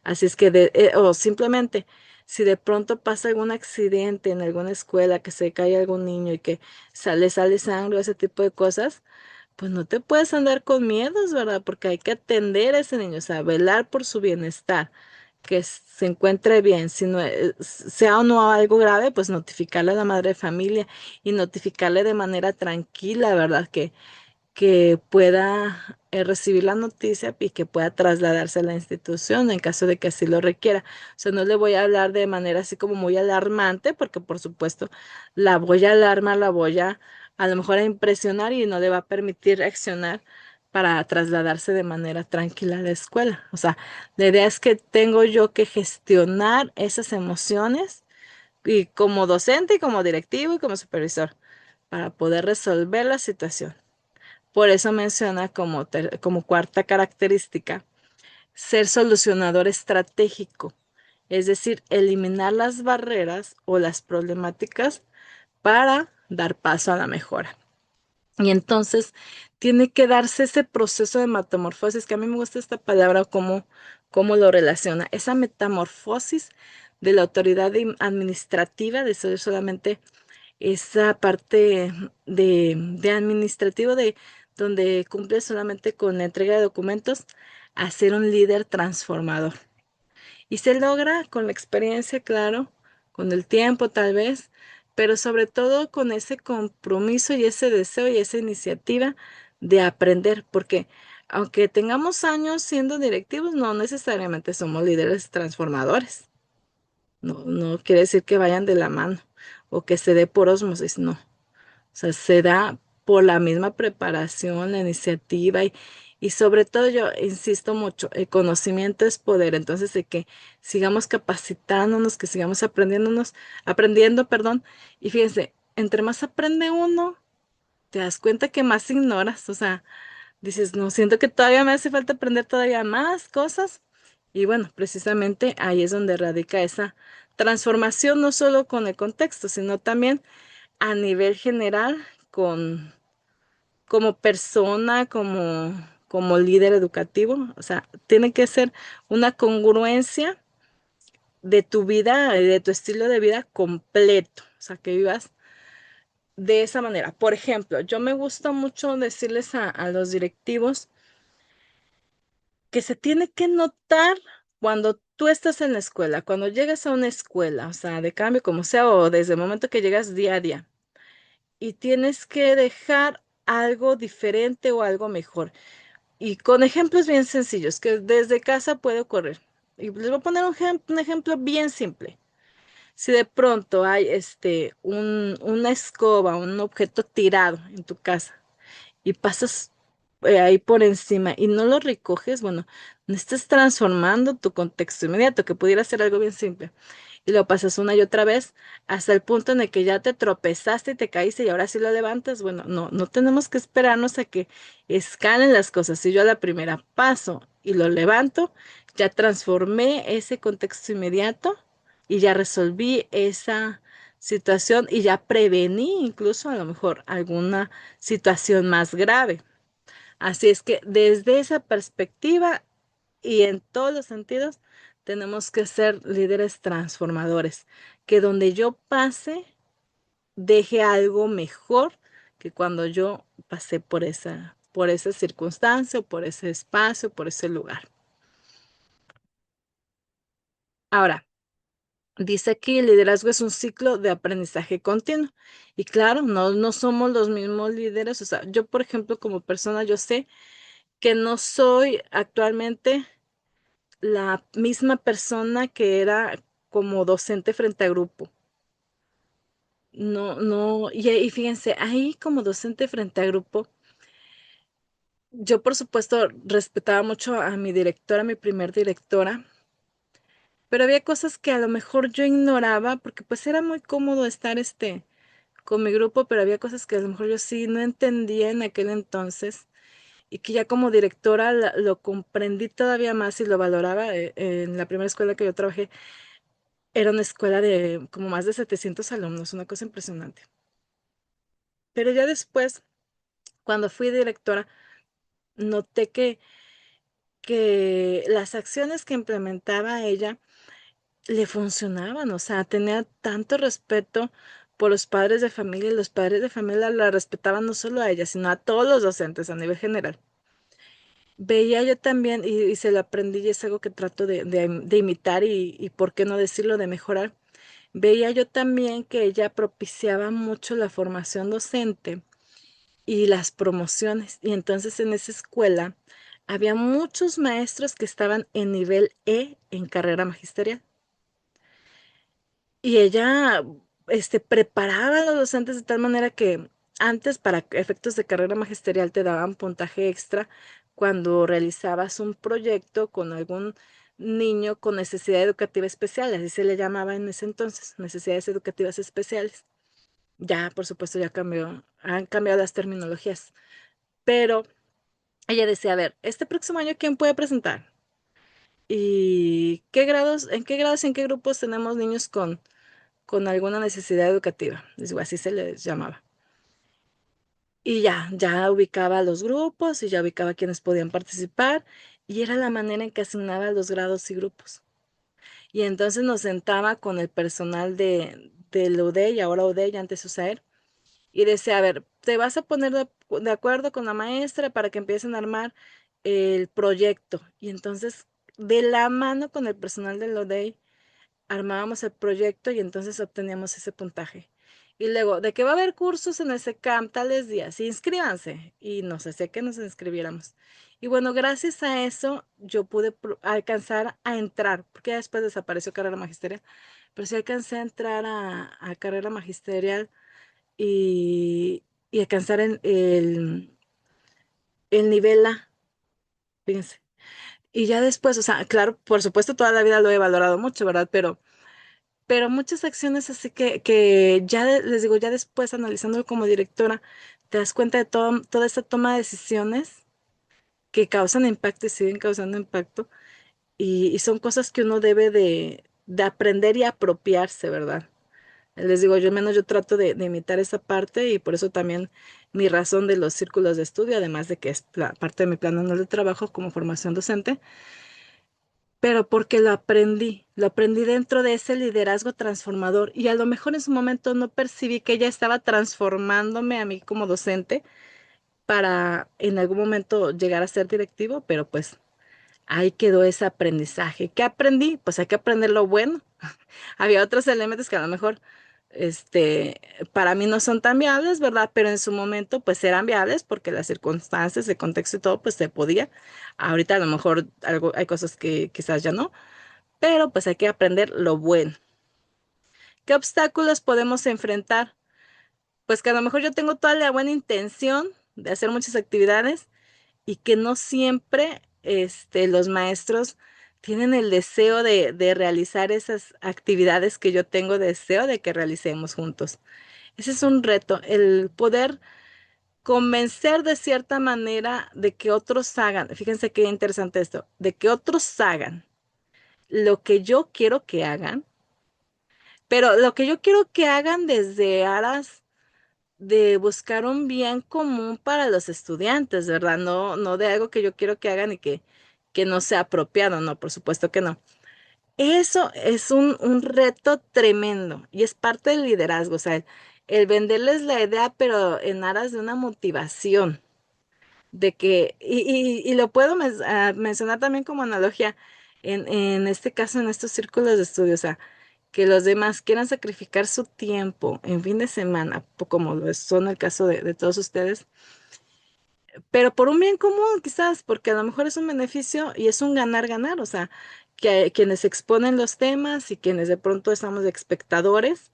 Así es que, o simplemente, si de pronto pasa algún accidente en alguna escuela, que se cae algún niño y que sale sangre o ese tipo de cosas, pues no te puedes andar con miedos, ¿verdad? Porque hay que atender a ese niño, o sea, velar por su bienestar, que se encuentre bien, si no, sea o no algo grave, pues notificarle a la madre de familia y notificarle de manera tranquila, ¿verdad? Que pueda recibir la noticia y que pueda trasladarse a la institución en caso de que así lo requiera. O sea, no le voy a hablar de manera así como muy alarmante, porque por supuesto la voy a alarmar, la voy a lo mejor a impresionar y no le va a permitir reaccionar para trasladarse de manera tranquila a la escuela. O sea, la idea es que tengo yo que gestionar esas emociones y como docente y como directivo y como supervisor para poder resolver la situación. Por eso menciona como cuarta característica ser solucionador estratégico, es decir, eliminar las barreras o las problemáticas para dar paso a la mejora. Y entonces tiene que darse ese proceso de metamorfosis, que a mí me gusta esta palabra, cómo lo relaciona, esa metamorfosis de la autoridad administrativa, de ser solamente esa parte de administrativo de donde cumple solamente con la entrega de documentos a ser un líder transformador. Y se logra con la experiencia, claro, con el tiempo tal vez, pero sobre todo con ese compromiso y ese deseo y esa iniciativa de aprender, porque aunque tengamos años siendo directivos, no necesariamente somos líderes transformadores. No, no quiere decir que vayan de la mano o que se dé por ósmosis, no. O sea, se da por la misma preparación, la iniciativa y sobre todo yo insisto mucho, el conocimiento es poder. Entonces, de que sigamos capacitándonos, que sigamos aprendiendo, perdón. Y fíjense, entre más aprende uno, te das cuenta que más ignoras. O sea, dices, no, siento que todavía me hace falta aprender todavía más cosas. Y bueno, precisamente ahí es donde radica esa transformación, no solo con el contexto, sino también a nivel general, con, como persona, como líder educativo. O sea, tiene que ser una congruencia de tu vida, de tu estilo de vida completo. O sea, que vivas de esa manera. Por ejemplo, yo me gusta mucho decirles a los directivos que se tiene que notar cuando tú estás en la escuela, cuando llegas a una escuela, o sea, de cambio, como sea, o desde el momento que llegas día a día, y tienes que dejar algo diferente o algo mejor. Y con ejemplos bien sencillos, que desde casa puede ocurrir. Y les voy a poner un ejemplo bien simple. Si de pronto hay una escoba, un objeto tirado en tu casa, y pasas ahí por encima y no lo recoges, bueno, no estás transformando tu contexto inmediato, que pudiera ser algo bien simple. Y lo pasas una y otra vez hasta el punto en el que ya te tropezaste y te caíste y ahora sí lo levantas. Bueno, no, no tenemos que esperarnos a que escalen las cosas. Si yo a la primera paso y lo levanto, ya transformé ese contexto inmediato y ya resolví esa situación y ya prevení incluso a lo mejor alguna situación más grave. Así es que desde esa perspectiva y en todos los sentidos, tenemos que ser líderes transformadores, que donde yo pase, deje algo mejor que cuando yo pasé por esa circunstancia, o por ese espacio, por ese lugar. Ahora, dice aquí, el liderazgo es un ciclo de aprendizaje continuo. Y claro, no somos los mismos líderes. O sea, yo, por ejemplo, como persona, yo sé que no soy actualmente la misma persona que era como docente frente a grupo. No, y fíjense, ahí como docente frente a grupo, yo por supuesto respetaba mucho a mi directora, a mi primer directora, pero había cosas que a lo mejor yo ignoraba porque pues era muy cómodo estar con mi grupo, pero había cosas que a lo mejor yo sí no entendía en aquel entonces y que ya como directora lo comprendí todavía más y lo valoraba. En la primera escuela que yo trabajé era una escuela de como más de 700 alumnos, una cosa impresionante. Pero ya después, cuando fui directora, noté que las acciones que implementaba ella le funcionaban, o sea, tenía tanto respeto por los padres de familia y los padres de familia la respetaban no solo a ella, sino a todos los docentes a nivel general. Veía yo también, y se lo aprendí, y es algo que trato de imitar y, por qué no decirlo, de mejorar. Veía yo también que ella propiciaba mucho la formación docente y las promociones. Y entonces en esa escuela había muchos maestros que estaban en nivel E en carrera magisterial. Y ella, preparaba a los docentes de tal manera que antes, para efectos de carrera magisterial, te daban puntaje extra cuando realizabas un proyecto con algún niño con necesidad educativa especial, así se le llamaba en ese entonces, necesidades educativas especiales. Ya, por supuesto, ya cambió, han cambiado las terminologías, pero ella decía, a ver, este próximo año, ¿quién puede presentar? ¿Y qué grados y en qué grupos tenemos niños con alguna necesidad educativa? Digo, así se les llamaba. Y ya ubicaba los grupos y ya ubicaba quienes podían participar y era la manera en que asignaba los grados y grupos. Y entonces nos sentaba con el personal del UDEY, ahora UDEY, antes USAER, y decía, a ver, te vas a poner de acuerdo con la maestra para que empiecen a armar el proyecto. Y entonces, de la mano con el personal del ODEI, armábamos el proyecto y entonces obteníamos ese puntaje. Y luego, de que va a haber cursos en el SECAM tales días, inscríbanse. Y nos hacía que nos inscribiéramos. Y bueno, gracias a eso yo pude alcanzar a entrar, porque ya después desapareció carrera magisterial, pero sí alcancé a entrar a carrera magisterial y, y alcanzar el nivel A, fíjense. Y ya después, o sea, claro, por supuesto, toda la vida lo he valorado mucho, ¿verdad? Pero muchas acciones así que ya les digo, ya después analizándolo como directora, te das cuenta de toda esta toma de decisiones que causan impacto y siguen causando impacto. Y son cosas que uno debe de aprender y apropiarse, ¿verdad? Les digo, yo al menos yo trato de imitar esa parte y por eso también mi razón de los círculos de estudio, además de que es parte de mi plan anual de trabajo como formación docente, pero porque lo aprendí dentro de ese liderazgo transformador y a lo mejor en su momento no percibí que ella estaba transformándome a mí como docente para en algún momento llegar a ser directivo, pero pues ahí quedó ese aprendizaje. ¿Qué aprendí? Pues hay que aprender lo bueno. Había otros elementos que a lo mejor, este, para mí no son tan viables, ¿verdad? Pero en su momento, pues eran viables porque las circunstancias, el contexto y todo, pues se podía. Ahorita a lo mejor hay cosas que quizás ya no, pero pues hay que aprender lo bueno. ¿Qué obstáculos podemos enfrentar? Pues que a lo mejor yo tengo toda la buena intención de hacer muchas actividades y que no siempre, los maestros tienen el deseo de realizar esas actividades que yo tengo deseo de que realicemos juntos. Ese es un reto, el poder convencer de cierta manera de que otros hagan, fíjense qué interesante esto, de que otros hagan lo que yo quiero que hagan, pero lo que yo quiero que hagan desde aras de buscar un bien común para los estudiantes, ¿verdad? No, no de algo que yo quiero que hagan y que no sea apropiado, no, por supuesto que no. Eso es un reto tremendo y es parte del liderazgo, o sea, el venderles la idea, pero en aras de una motivación, de que, y lo puedo mencionar también como analogía, en este caso, en estos círculos de estudio, o sea, que los demás quieran sacrificar su tiempo en fin de semana, como lo son el caso de todos ustedes, pero por un bien común, quizás, porque a lo mejor es un beneficio y es un ganar-ganar, o sea, que quienes exponen los temas y quienes de pronto estamos de espectadores,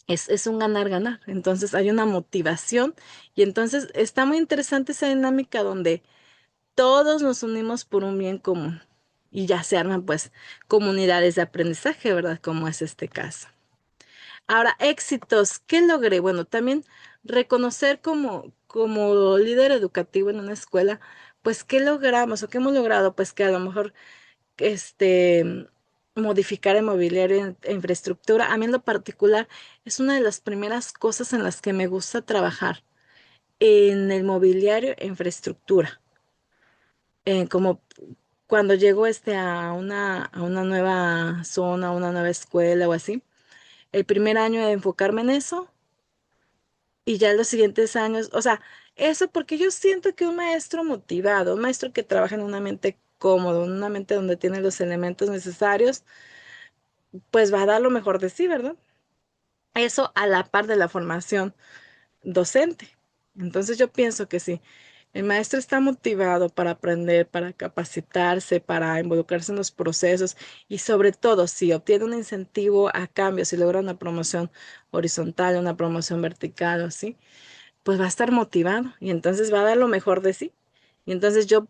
es un ganar-ganar. Entonces hay una motivación y entonces está muy interesante esa dinámica donde todos nos unimos por un bien común y ya se arman pues comunidades de aprendizaje, ¿verdad? Como es este caso. Ahora, éxitos, ¿qué logré? Bueno, también reconocer como líder educativo en una escuela, pues, ¿qué logramos o qué hemos logrado? Pues que a lo mejor, este, modificar el mobiliario e infraestructura. A mí en lo particular es una de las primeras cosas en las que me gusta trabajar, en el mobiliario e infraestructura. Como cuando llego a una nueva zona, a una nueva escuela o así, el primer año de enfocarme en eso y ya los siguientes años, o sea, eso porque yo siento que un maestro motivado, un maestro que trabaja en una mente cómodo, en una mente donde tiene los elementos necesarios, pues va a dar lo mejor de sí, ¿verdad? Eso a la par de la formación docente. Entonces yo pienso que sí, el maestro está motivado para aprender, para capacitarse, para involucrarse en los procesos y sobre todo si obtiene un incentivo a cambio, si logra una promoción horizontal, una promoción vertical o así, pues va a estar motivado y entonces va a dar lo mejor de sí. Y entonces yo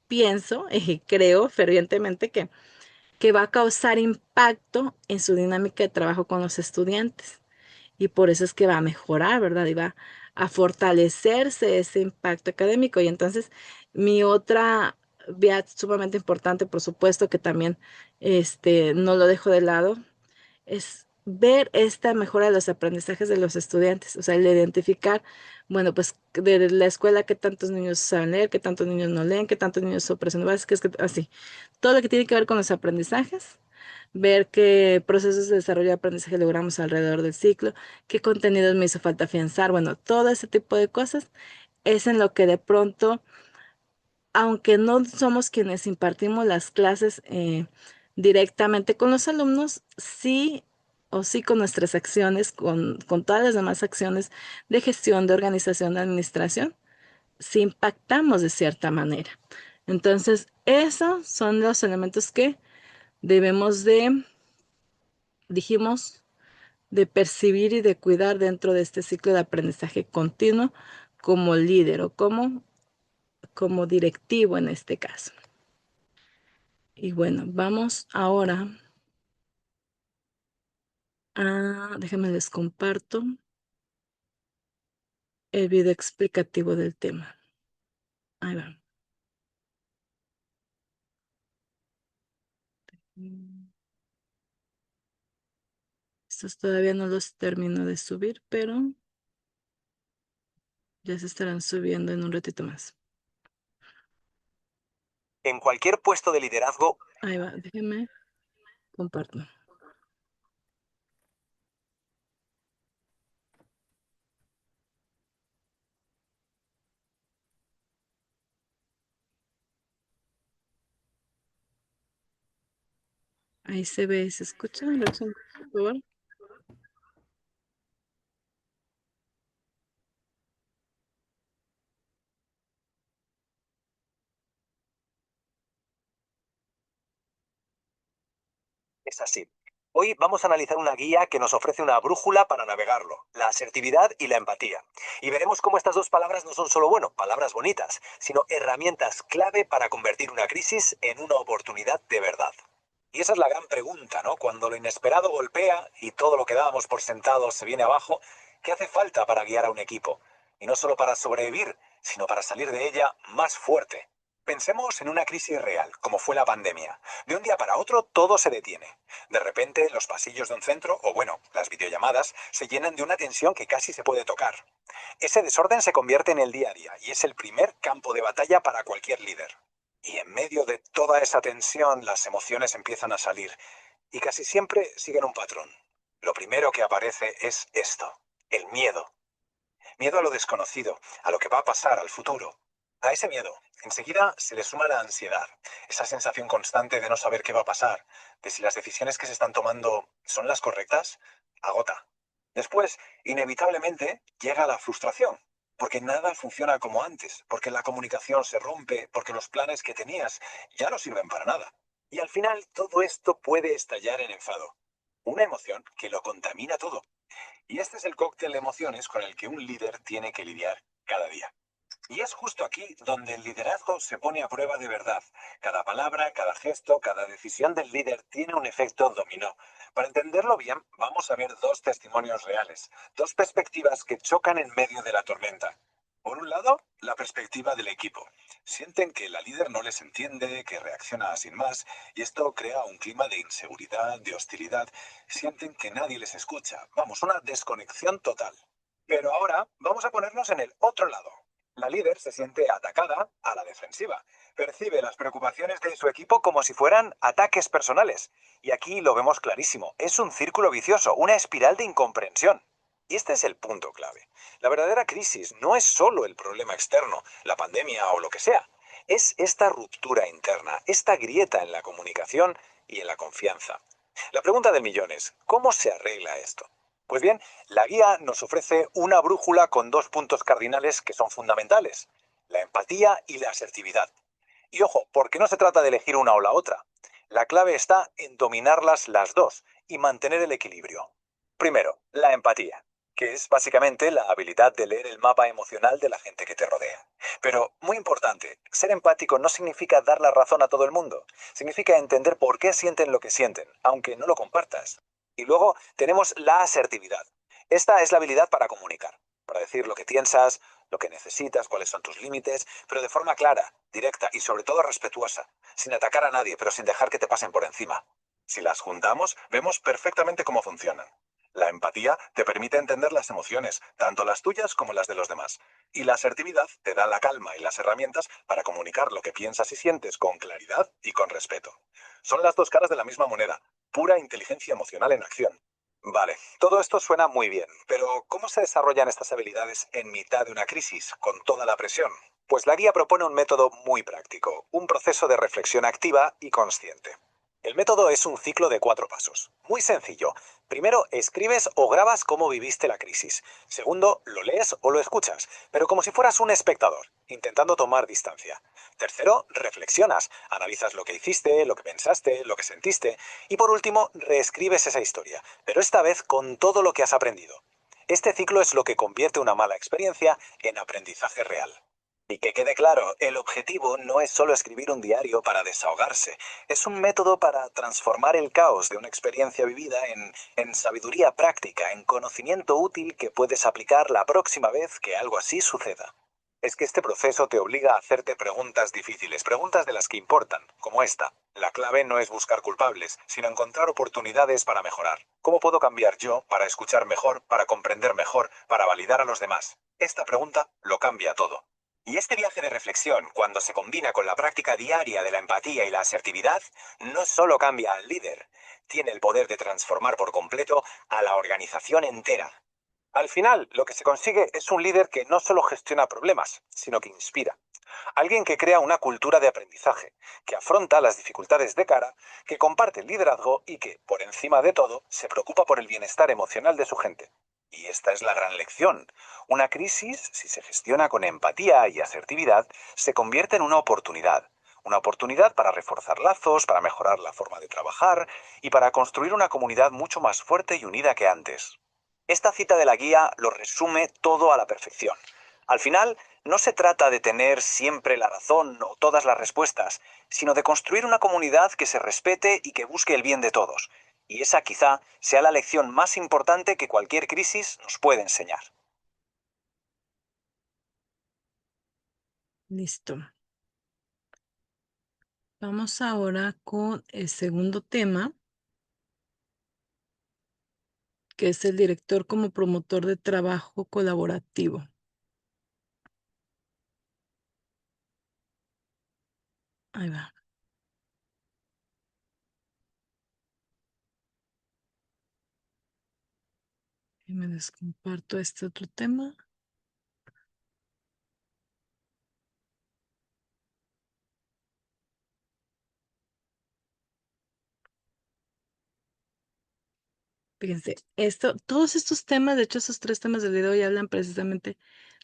pienso y creo fervientemente que va a causar impacto en su dinámica de trabajo con los estudiantes. Y por eso es que va a mejorar, ¿verdad? Y va a fortalecerse ese impacto académico. Y entonces mi otra vía sumamente importante, por supuesto, que también no lo dejo de lado, es ver esta mejora de los aprendizajes de los estudiantes, o sea, el identificar, bueno, pues de la escuela qué tantos niños saben leer, qué tantos niños no leen, qué tantos niños son personas básicas, así, todo lo que tiene que ver con los aprendizajes, ver qué procesos de desarrollo de aprendizaje logramos alrededor del ciclo, qué contenidos me hizo falta afianzar, bueno, todo ese tipo de cosas es en lo que de pronto aunque no somos quienes impartimos las clases directamente con los alumnos, sí o sí con nuestras acciones, con todas las demás acciones de gestión, de organización, de administración, sí impactamos de cierta manera. Entonces, esos son los elementos que debemos dijimos, de percibir y de cuidar dentro de este ciclo de aprendizaje continuo como líder o como directivo en este caso. Y bueno, vamos ahora déjenme les comparto el video explicativo del tema. Ahí va. Mm, Estos todavía no los termino de subir, pero ya se estarán subiendo en un ratito más. En cualquier puesto de liderazgo. Ahí va, déjenme comparto. Ahí se ve y se escucha. Por favor. Es así. Hoy vamos a analizar una guía que nos ofrece una brújula para navegarlo, la asertividad y la empatía. Y veremos cómo estas dos palabras no son solo, bueno, palabras bonitas, sino herramientas clave para convertir una crisis en una oportunidad de verdad. Y esa es la gran pregunta, ¿no? Cuando lo inesperado golpea y todo lo que dábamos por sentado se viene abajo, ¿qué hace falta para guiar a un equipo? Y no solo para sobrevivir, sino para salir de ella más fuerte. Pensemos en una crisis real, como fue la pandemia. De un día para otro todo se detiene. De repente los pasillos de un centro, o bueno, las videollamadas, se llenan de una tensión que casi se puede tocar. Ese desorden se convierte en el día a día y es el primer campo de batalla para cualquier líder. Y en medio de toda esa tensión las emociones empiezan a salir y casi siempre siguen un patrón. Lo primero que aparece es esto, el miedo. Miedo a lo desconocido, a lo que va a pasar, al futuro. A ese miedo, enseguida se le suma la ansiedad, esa sensación constante de no saber qué va a pasar, de si las decisiones que se están tomando son las correctas, agota. Después, inevitablemente, llega la frustración, porque nada funciona como antes, porque la comunicación se rompe, porque los planes que tenías ya no sirven para nada. Y al final todo esto puede estallar en enfado, una emoción que lo contamina todo. Y este es el cóctel de emociones con el que un líder tiene que lidiar cada día. Y es justo aquí donde el liderazgo se pone a prueba de verdad. Cada palabra, cada gesto, cada decisión del líder tiene un efecto dominó. Para entenderlo bien, vamos a ver dos testimonios reales, dos perspectivas que chocan en medio de la tormenta. Por un lado, la perspectiva del equipo. Sienten que la líder no les entiende, que reacciona sin más, y esto crea un clima de inseguridad, de hostilidad. Sienten que nadie les escucha. Vamos, una desconexión total. Pero ahora vamos a ponernos en el otro lado. La líder se siente atacada a la defensiva. Percibe las preocupaciones de su equipo como si fueran ataques personales. Y aquí lo vemos clarísimo. Es un círculo vicioso, una espiral de incomprensión. Y este es el punto clave. La verdadera crisis no es solo el problema externo, la pandemia o lo que sea. Es esta ruptura interna, esta grieta en la comunicación y en la confianza. La pregunta del millón es, ¿cómo se arregla esto? Pues bien, la guía nos ofrece una brújula con dos puntos cardinales que son fundamentales, la empatía y la asertividad. Y ojo, porque no se trata de elegir una o la otra. La clave está en dominarlas las dos y mantener el equilibrio. Primero, la empatía, que es básicamente la habilidad de leer el mapa emocional de la gente que te rodea. Pero, muy importante, ser empático no significa dar la razón a todo el mundo. Significa entender por qué sienten lo que sienten, aunque no lo compartas. Y luego tenemos la asertividad. Esta es la habilidad para comunicar, para decir lo que piensas, lo que necesitas, cuáles son tus límites, pero de forma clara, directa y sobre todo respetuosa, sin atacar a nadie, pero sin dejar que te pasen por encima. Si las juntamos, vemos perfectamente cómo funcionan. La empatía te permite entender las emociones, tanto las tuyas como las de los demás. Y la asertividad te da la calma y las herramientas para comunicar lo que piensas y sientes con claridad y con respeto. Son las dos caras de la misma moneda, pura inteligencia emocional en acción. Vale, todo esto suena muy bien, pero ¿cómo se desarrollan estas habilidades en mitad de una crisis, con toda la presión? Pues la guía propone un método muy práctico, un proceso de reflexión activa y consciente. El método es un ciclo de 4 pasos. Muy sencillo. Primero, escribes o grabas cómo viviste la crisis. Segundo, lo lees o lo escuchas, pero como si fueras un espectador, intentando tomar distancia. Tercero, reflexionas, analizas lo que hiciste, lo que pensaste, lo que sentiste. Y por último, reescribes esa historia, pero esta vez con todo lo que has aprendido. Este ciclo es lo que convierte una mala experiencia en aprendizaje real. Y que quede claro, el objetivo no es solo escribir un diario para desahogarse, es un método para transformar el caos de una experiencia vivida en sabiduría práctica, en conocimiento útil que puedes aplicar la próxima vez que algo así suceda. Es que este proceso te obliga a hacerte preguntas difíciles, preguntas de las que importan, como esta. La clave no es buscar culpables, sino encontrar oportunidades para mejorar. ¿Cómo puedo cambiar yo para escuchar mejor, para comprender mejor, para validar a los demás? Esta pregunta lo cambia todo. Y este viaje de reflexión, cuando se combina con la práctica diaria de la empatía y la asertividad, no solo cambia al líder, tiene el poder de transformar por completo a la organización entera. Al final, lo que se consigue es un líder que no solo gestiona problemas, sino que inspira. Alguien que crea una cultura de aprendizaje, que afronta las dificultades de cara, que comparte el liderazgo y que, por encima de todo, se preocupa por el bienestar emocional de su gente. Y esta es la gran lección. Una crisis, si se gestiona con empatía y asertividad, se convierte en una oportunidad. Una oportunidad para reforzar lazos, para mejorar la forma de trabajar y para construir una comunidad mucho más fuerte y unida que antes. Esta cita de la guía lo resume todo a la perfección. Al final, no se trata de tener siempre la razón o todas las respuestas, sino de construir una comunidad que se respete y que busque el bien de todos. Y esa quizá sea la lección más importante que cualquier crisis nos puede enseñar. Listo. Vamos ahora con el segundo tema, que es el director como promotor de trabajo colaborativo. Ahí va. Y me descomparto este otro tema. Fíjense, todos estos temas, de hecho, esos tres temas del video ya hablan precisamente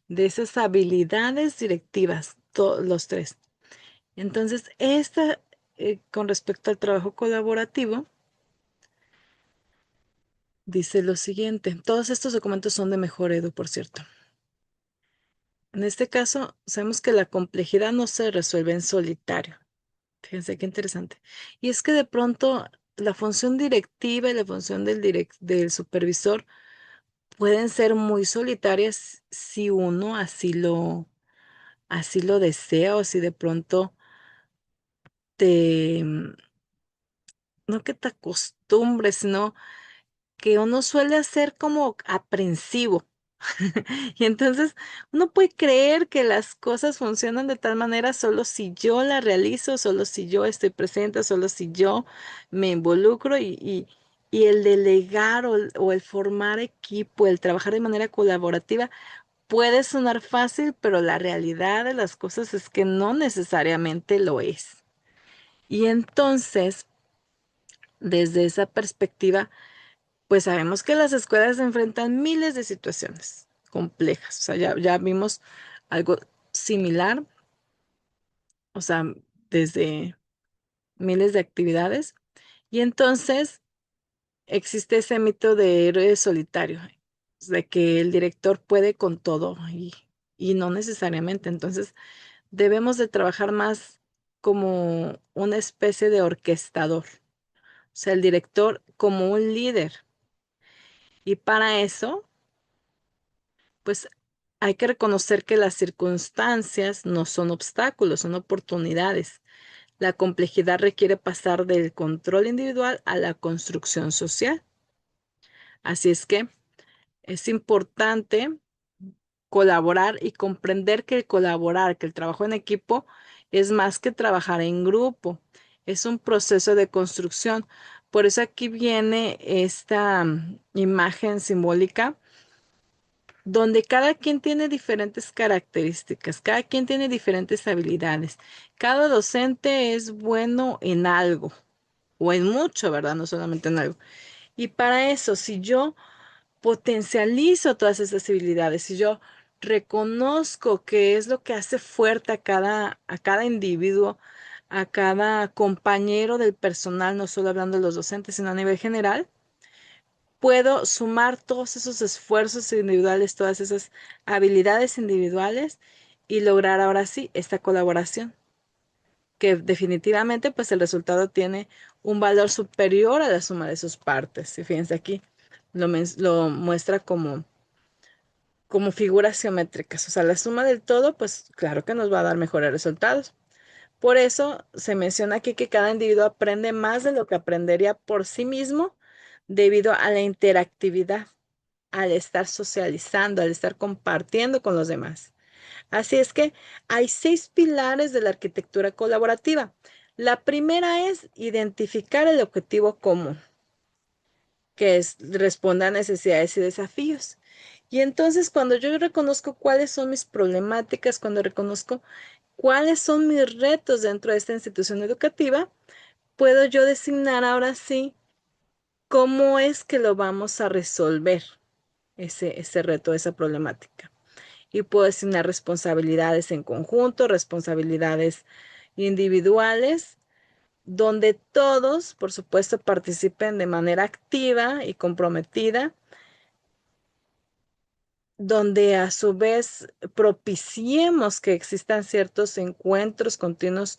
de esas habilidades directivas, los tres. Entonces, con respecto al trabajo colaborativo, dice lo siguiente. Todos estos documentos son de Mejor Edu, por cierto. En este caso, sabemos que la complejidad no se resuelve en solitario. Fíjense qué interesante. Y es que de pronto la función directiva y la función del supervisor pueden ser muy solitarias si uno así lo desea o si de pronto te, no que te acostumbres, sino que uno suele ser como aprensivo. Y entonces uno puede creer que las cosas funcionan de tal manera solo si yo la realizo, solo si yo estoy presente, solo si yo me involucro y el delegar o el formar equipo, el trabajar de manera colaborativa puede sonar fácil, pero la realidad de las cosas es que no necesariamente lo es. Y entonces, desde esa perspectiva, pues sabemos que las escuelas se enfrentan miles de situaciones complejas. O sea, ya vimos algo similar, o sea, desde miles de actividades. Y entonces existe ese mito de héroe solitario, de que el director puede con todo y no necesariamente. Entonces, debemos de trabajar más como una especie de orquestador, o sea, el director como un líder. Y para eso, pues hay que reconocer que las circunstancias no son obstáculos, son oportunidades. La complejidad requiere pasar del control individual a la construcción social. Así es que es importante colaborar y comprender que que el trabajo en equipo es más que trabajar en grupo, es un proceso de construcción. Por eso aquí viene esta imagen simbólica donde cada quien tiene diferentes características, cada quien tiene diferentes habilidades. Cada docente es bueno en algo o en mucho, ¿verdad? No solamente en algo. Y para eso, si yo potencializo todas esas habilidades, si yo reconozco qué es lo que hace fuerte a cada individuo, a cada compañero del personal, no solo hablando de los docentes, sino a nivel general, puedo sumar todos esos esfuerzos individuales, todas esas habilidades individuales y lograr ahora sí esta colaboración, que definitivamente pues el resultado tiene un valor superior a la suma de sus partes. Y fíjense aquí, lo muestra como figuras geométricas, o sea, la suma del todo pues claro que nos va a dar mejores resultados. Por eso se menciona aquí que cada individuo aprende más de lo que aprendería por sí mismo debido a la interactividad, al estar socializando, al estar compartiendo con los demás. Así es que hay 6 pilares de la arquitectura colaborativa. La primera es identificar el objetivo común, que es responder a necesidades y desafíos. Y entonces cuando yo reconozco cuáles son mis problemáticas, cuando reconozco cuáles son mis retos dentro de esta institución educativa, puedo yo designar ahora sí cómo es que lo vamos a resolver ese reto, esa problemática. Y puedo designar responsabilidades en conjunto, responsabilidades individuales, donde todos, por supuesto, participen de manera activa y comprometida, donde a su vez propiciemos que existan ciertos encuentros continuos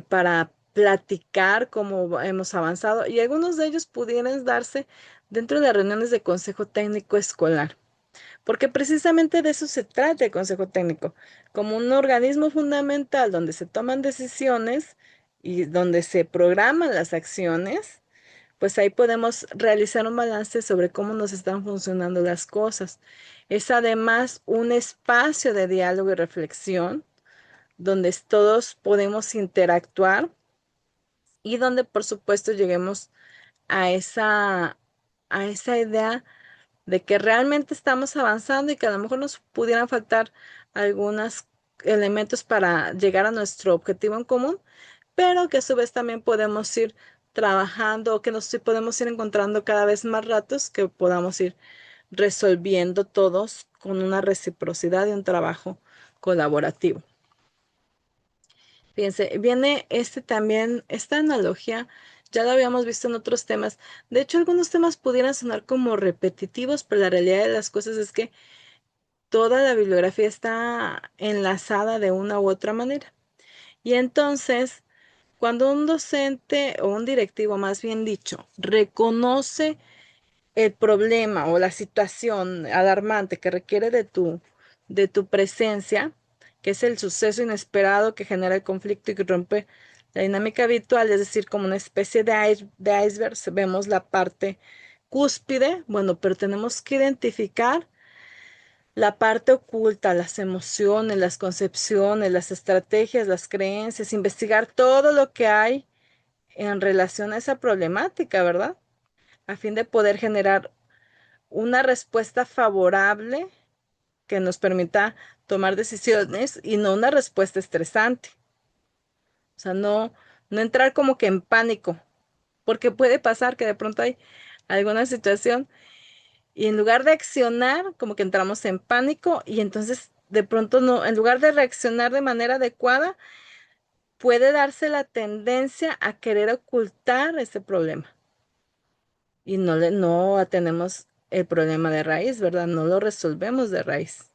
para platicar cómo hemos avanzado y algunos de ellos pudieran darse dentro de reuniones de consejo técnico escolar. Porque precisamente de eso se trata el Consejo Técnico, como un organismo fundamental donde se toman decisiones y donde se programan las acciones, pues ahí podemos realizar un balance sobre cómo nos están funcionando las cosas. Es además un espacio de diálogo y reflexión donde todos podemos interactuar y donde por supuesto lleguemos a esa idea de que realmente estamos avanzando y que a lo mejor nos pudieran faltar algunos elementos para llegar a nuestro objetivo en común, pero que a su vez también podemos ir trabajando o que nos podemos ir encontrando cada vez más ratos que podamos ir resolviendo todos con una reciprocidad y un trabajo colaborativo. Fíjense, viene también, esta analogía, ya la habíamos visto en otros temas. De hecho, algunos temas pudieran sonar como repetitivos, pero la realidad de las cosas es que toda la bibliografía está enlazada de una u otra manera. Y entonces, cuando un docente o un directivo, más bien dicho, reconoce el problema o la situación alarmante que requiere de tu presencia, que es el suceso inesperado que genera el conflicto y que rompe la dinámica habitual, es decir, como una especie de iceberg, vemos la parte cúspide, bueno, pero tenemos que identificar la parte oculta, las emociones, las concepciones, las estrategias, las creencias, investigar todo lo que hay en relación a esa problemática, ¿verdad? A fin de poder generar una respuesta favorable que nos permita tomar decisiones y no una respuesta estresante. O sea, no entrar como que en pánico, porque puede pasar que de pronto hay alguna situación y en lugar de accionar, como que entramos en pánico y entonces de pronto no, en lugar de reaccionar de manera adecuada, puede darse la tendencia a querer ocultar ese problema y no atendemos el problema de raíz, ¿verdad? No lo resolvemos de raíz.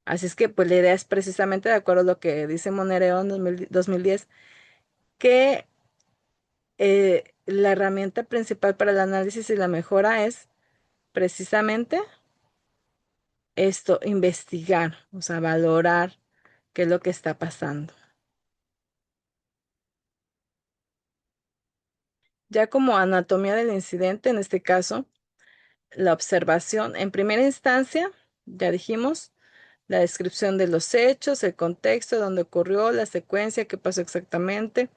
Así es que pues la idea es precisamente de acuerdo a lo que dice Monereo en 2010, que la herramienta principal para el análisis y la mejora es precisamente esto, investigar, o sea, valorar qué es lo que está pasando. Ya como anatomía del incidente, en este caso, la observación en primera instancia, ya dijimos, la descripción de los hechos, el contexto donde ocurrió, la secuencia, qué pasó exactamente,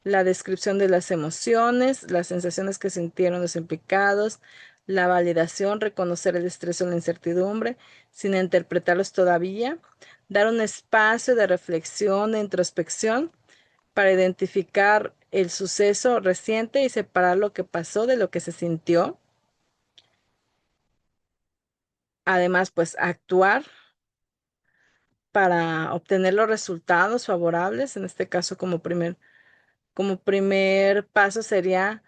la descripción de las emociones, las sensaciones que sintieron los implicados, la validación, reconocer el estrés o la incertidumbre sin interpretarlos todavía, dar un espacio de reflexión, de introspección para identificar el suceso reciente y separar lo que pasó de lo que se sintió. Además, pues actuar para obtener los resultados favorables. En este caso, como primer paso sería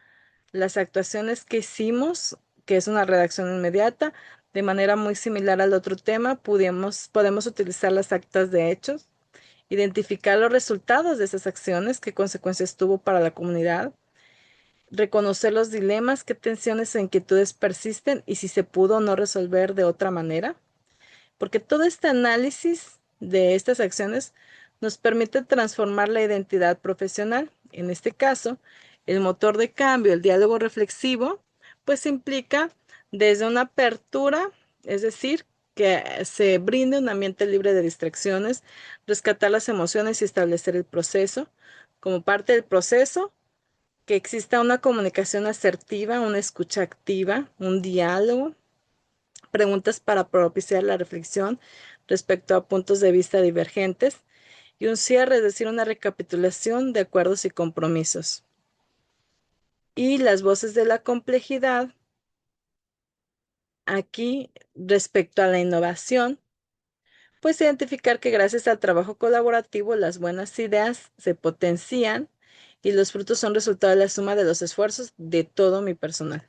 las actuaciones que hicimos, que es una redacción inmediata. De manera muy similar al otro tema, podemos utilizar las actas de hechos, identificar los resultados de esas acciones, qué consecuencias tuvo para la comunidad, reconocer los dilemas, qué tensiones e inquietudes persisten y si se pudo o no resolver de otra manera, porque todo este análisis de estas acciones nos permite transformar la identidad profesional. En este caso, el motor de cambio, el diálogo reflexivo, pues implica desde una apertura, es decir, que se brinde un ambiente libre de distracciones, rescatar las emociones y establecer el proceso. Como parte del proceso, que exista una comunicación asertiva, una escucha activa, un diálogo, preguntas para propiciar la reflexión respecto a puntos de vista divergentes y un cierre, es decir, una recapitulación de acuerdos y compromisos. Y las voces de la complejidad, aquí respecto a la innovación, pues identificar que gracias al trabajo colaborativo las buenas ideas se potencian y los frutos son resultado de la suma de los esfuerzos de todo mi personal.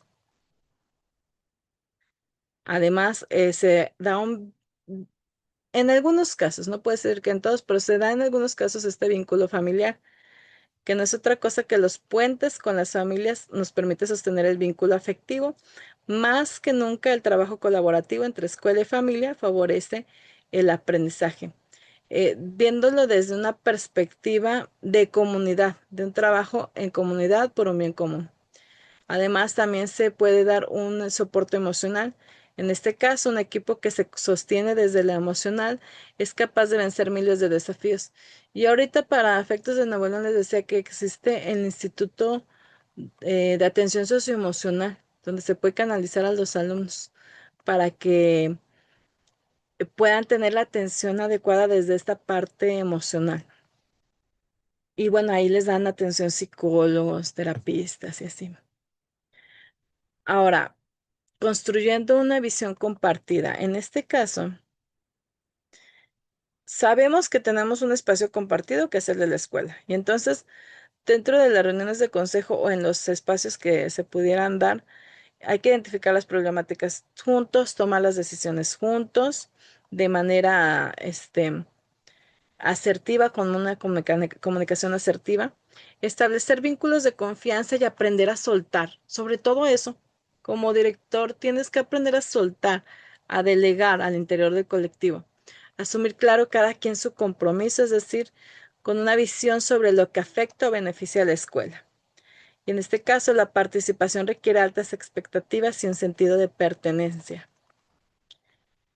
Además, se da en algunos casos, no puede ser que en todos, pero se da en algunos casos este vínculo familiar, que no es otra cosa que los puentes con las familias nos permite sostener el vínculo afectivo. Más que nunca el trabajo colaborativo entre escuela y familia favorece el aprendizaje. viéndolo desde una perspectiva de comunidad, de un trabajo en comunidad por un bien común. Además, también se puede dar un soporte emocional. En este caso, un equipo que se sostiene desde lo emocional es capaz de vencer miles de desafíos. Y ahorita, para efectos de Nuevo León, les decía que existe el Instituto de Atención Socioemocional, donde se puede canalizar a los alumnos para que puedan tener la atención adecuada desde esta parte emocional. Y bueno, ahí les dan atención psicólogos, terapistas y así. Ahora, construyendo una visión compartida. En este caso, sabemos que tenemos un espacio compartido que es el de la escuela. Y entonces, dentro de las reuniones de consejo o en los espacios que se pudieran dar, hay que identificar las problemáticas juntos, tomar las decisiones juntos, de manera, asertiva, con una comunicación asertiva, establecer vínculos de confianza y aprender a soltar. Sobre todo eso, como director, tienes que aprender a soltar, a delegar al interior del colectivo, asumir claro cada quien su compromiso, es decir, con una visión sobre lo que afecta o beneficia a la escuela. Y en este caso, la participación requiere altas expectativas y un sentido de pertenencia.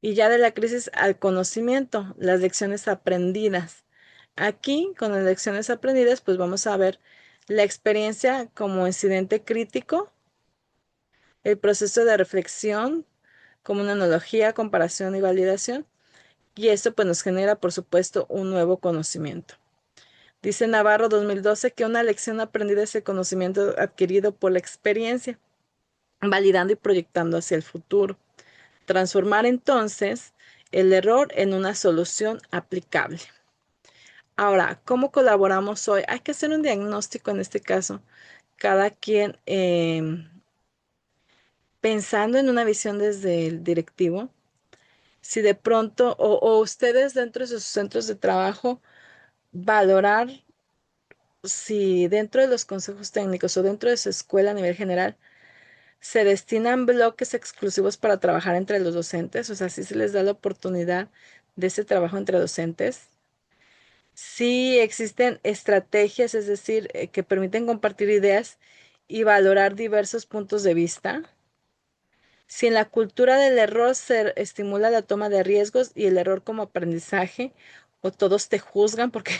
Y ya de la crisis al conocimiento, las lecciones aprendidas. Aquí, con las lecciones aprendidas, pues vamos a ver la experiencia como incidente crítico, el proceso de reflexión como una analogía, comparación y validación. Y esto pues nos genera, por supuesto, un nuevo conocimiento. Dice Navarro 2012 que una lección aprendida es el conocimiento adquirido por la experiencia, validando y proyectando hacia el futuro. Transformar entonces el error en una solución aplicable. Ahora, ¿cómo colaboramos hoy? Hay que hacer un diagnóstico en este caso. Cada quien pensando en una visión desde el directivo. Si de pronto, o ustedes dentro de sus centros de trabajo, valorar si dentro de los consejos técnicos o dentro de su escuela a nivel general se destinan bloques exclusivos para trabajar entre los docentes, o sea, si se les da la oportunidad de ese trabajo entre docentes. Sí existen estrategias, es decir, que permiten compartir ideas y valorar diversos puntos de vista. Si en la cultura del error se estimula la toma de riesgos y el error como aprendizaje, o todos te juzgan porque,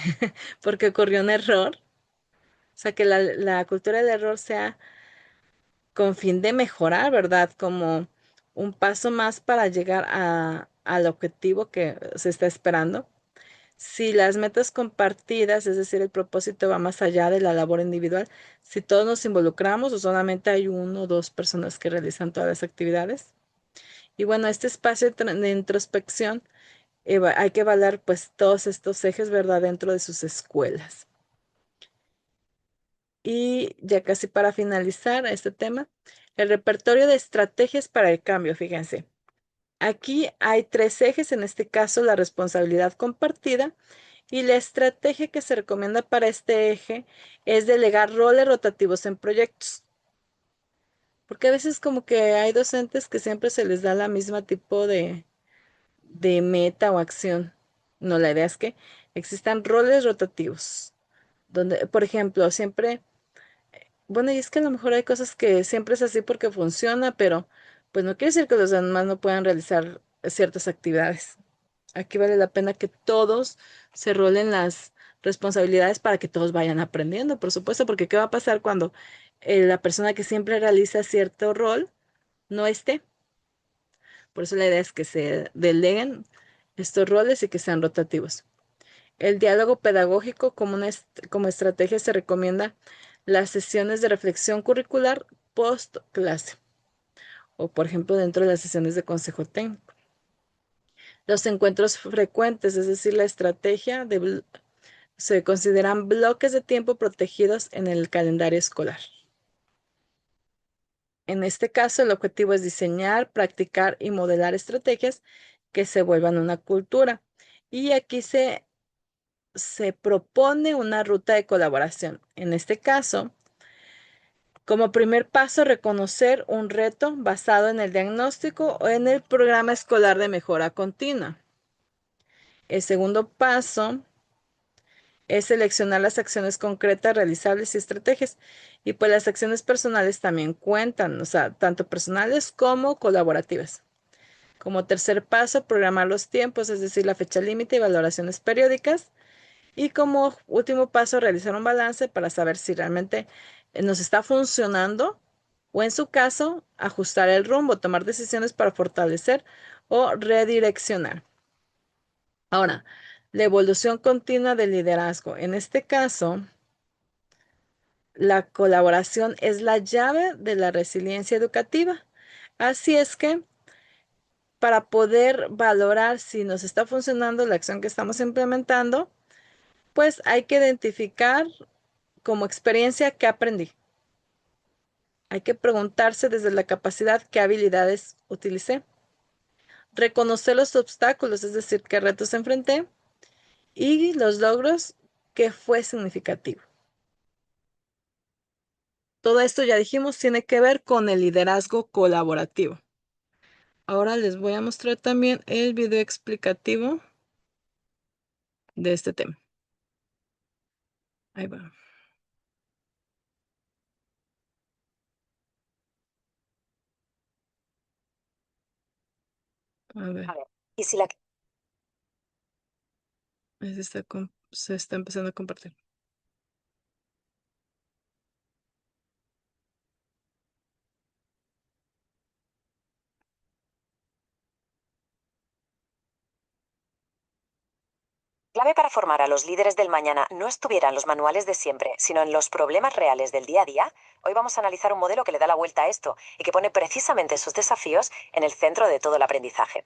porque ocurrió un error. O sea, que la cultura del error sea con fin de mejorar, ¿verdad? Como un paso más para llegar al objetivo que se está esperando. Si las metas compartidas, es decir, el propósito va más allá de la labor individual, si todos nos involucramos o solamente hay uno o dos personas que realizan todas las actividades. Y bueno, este espacio de introspección, hay que evaluar pues todos estos ejes, ¿verdad? Dentro de sus escuelas. Y ya casi para finalizar este tema, el repertorio de estrategias para el cambio, fíjense. Aquí hay tres ejes, en este caso la responsabilidad compartida y la estrategia que se recomienda para este eje es delegar roles rotativos en proyectos. Porque a veces como que hay docentes que siempre se les da la misma tipo de meta o acción. No, la idea es que existan roles rotativos, donde, por ejemplo, siempre, bueno, y es que a lo mejor hay cosas que siempre es así porque funciona, pero pues no quiere decir que los demás no puedan realizar ciertas actividades. Aquí vale la pena que todos se rolen las responsabilidades para que todos vayan aprendiendo, por supuesto, porque ¿qué va a pasar cuando la persona que siempre realiza cierto rol no esté? Por eso la idea es que se deleguen estos roles y que sean rotativos. El diálogo pedagógico como estrategia se recomienda las sesiones de reflexión curricular post clase o, por ejemplo, dentro de las sesiones de consejo técnico. Los encuentros frecuentes, es decir, la estrategia se consideran bloques de tiempo protegidos en el calendario escolar. En este caso, el objetivo es diseñar, practicar y modelar estrategias que se vuelvan una cultura. Y aquí se propone una ruta de colaboración. En este caso, como primer paso, reconocer un reto basado en el diagnóstico o en el programa escolar de mejora continua. El segundo paso es seleccionar las acciones concretas, realizables y estrategias. Y pues las acciones personales también cuentan, o sea, tanto personales como colaborativas. Como tercer paso, programar los tiempos, es decir, la fecha límite y valoraciones periódicas. Y como último paso, realizar un balance para saber si realmente nos está funcionando o en su caso, ajustar el rumbo, tomar decisiones para fortalecer o redireccionar. Ahora, la evolución continua del liderazgo. En este caso, la colaboración es la llave de la resiliencia educativa. Así es que para poder valorar si nos está funcionando la acción que estamos implementando, pues hay que identificar como experiencia qué aprendí. Hay que preguntarse desde la capacidad qué habilidades utilicé. Reconocer los obstáculos, es decir, qué retos enfrenté y los logros que fue significativo. Todo esto, ya dijimos, tiene que ver con el liderazgo colaborativo. Ahora les voy a mostrar también el video explicativo de este tema. Ahí va. A ver, Y si la se está empezando a compartir. clave para formar a los líderes del mañana no estuviera en los manuales de siempre, sino en los problemas reales del día a día, hoy vamos a analizar un modelo que le da la vuelta a esto y que pone precisamente sus desafíos en el centro de todo el aprendizaje.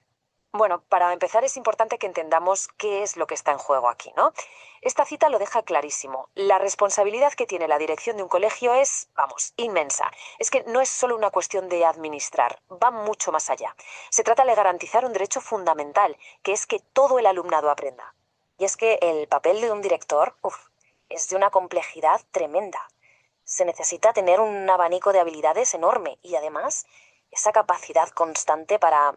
Bueno, para empezar es importante que entendamos qué es lo que está en juego aquí, ¿no? Esta cita lo deja clarísimo. La responsabilidad que tiene la dirección de un colegio es, vamos, inmensa. Es que no es solo una cuestión de administrar, va mucho más allá. Se trata de garantizar un derecho fundamental, que es que todo el alumnado aprenda. Y es que el papel de un director, es de una complejidad tremenda. Se necesita tener un abanico de habilidades enorme y además esa capacidad constante para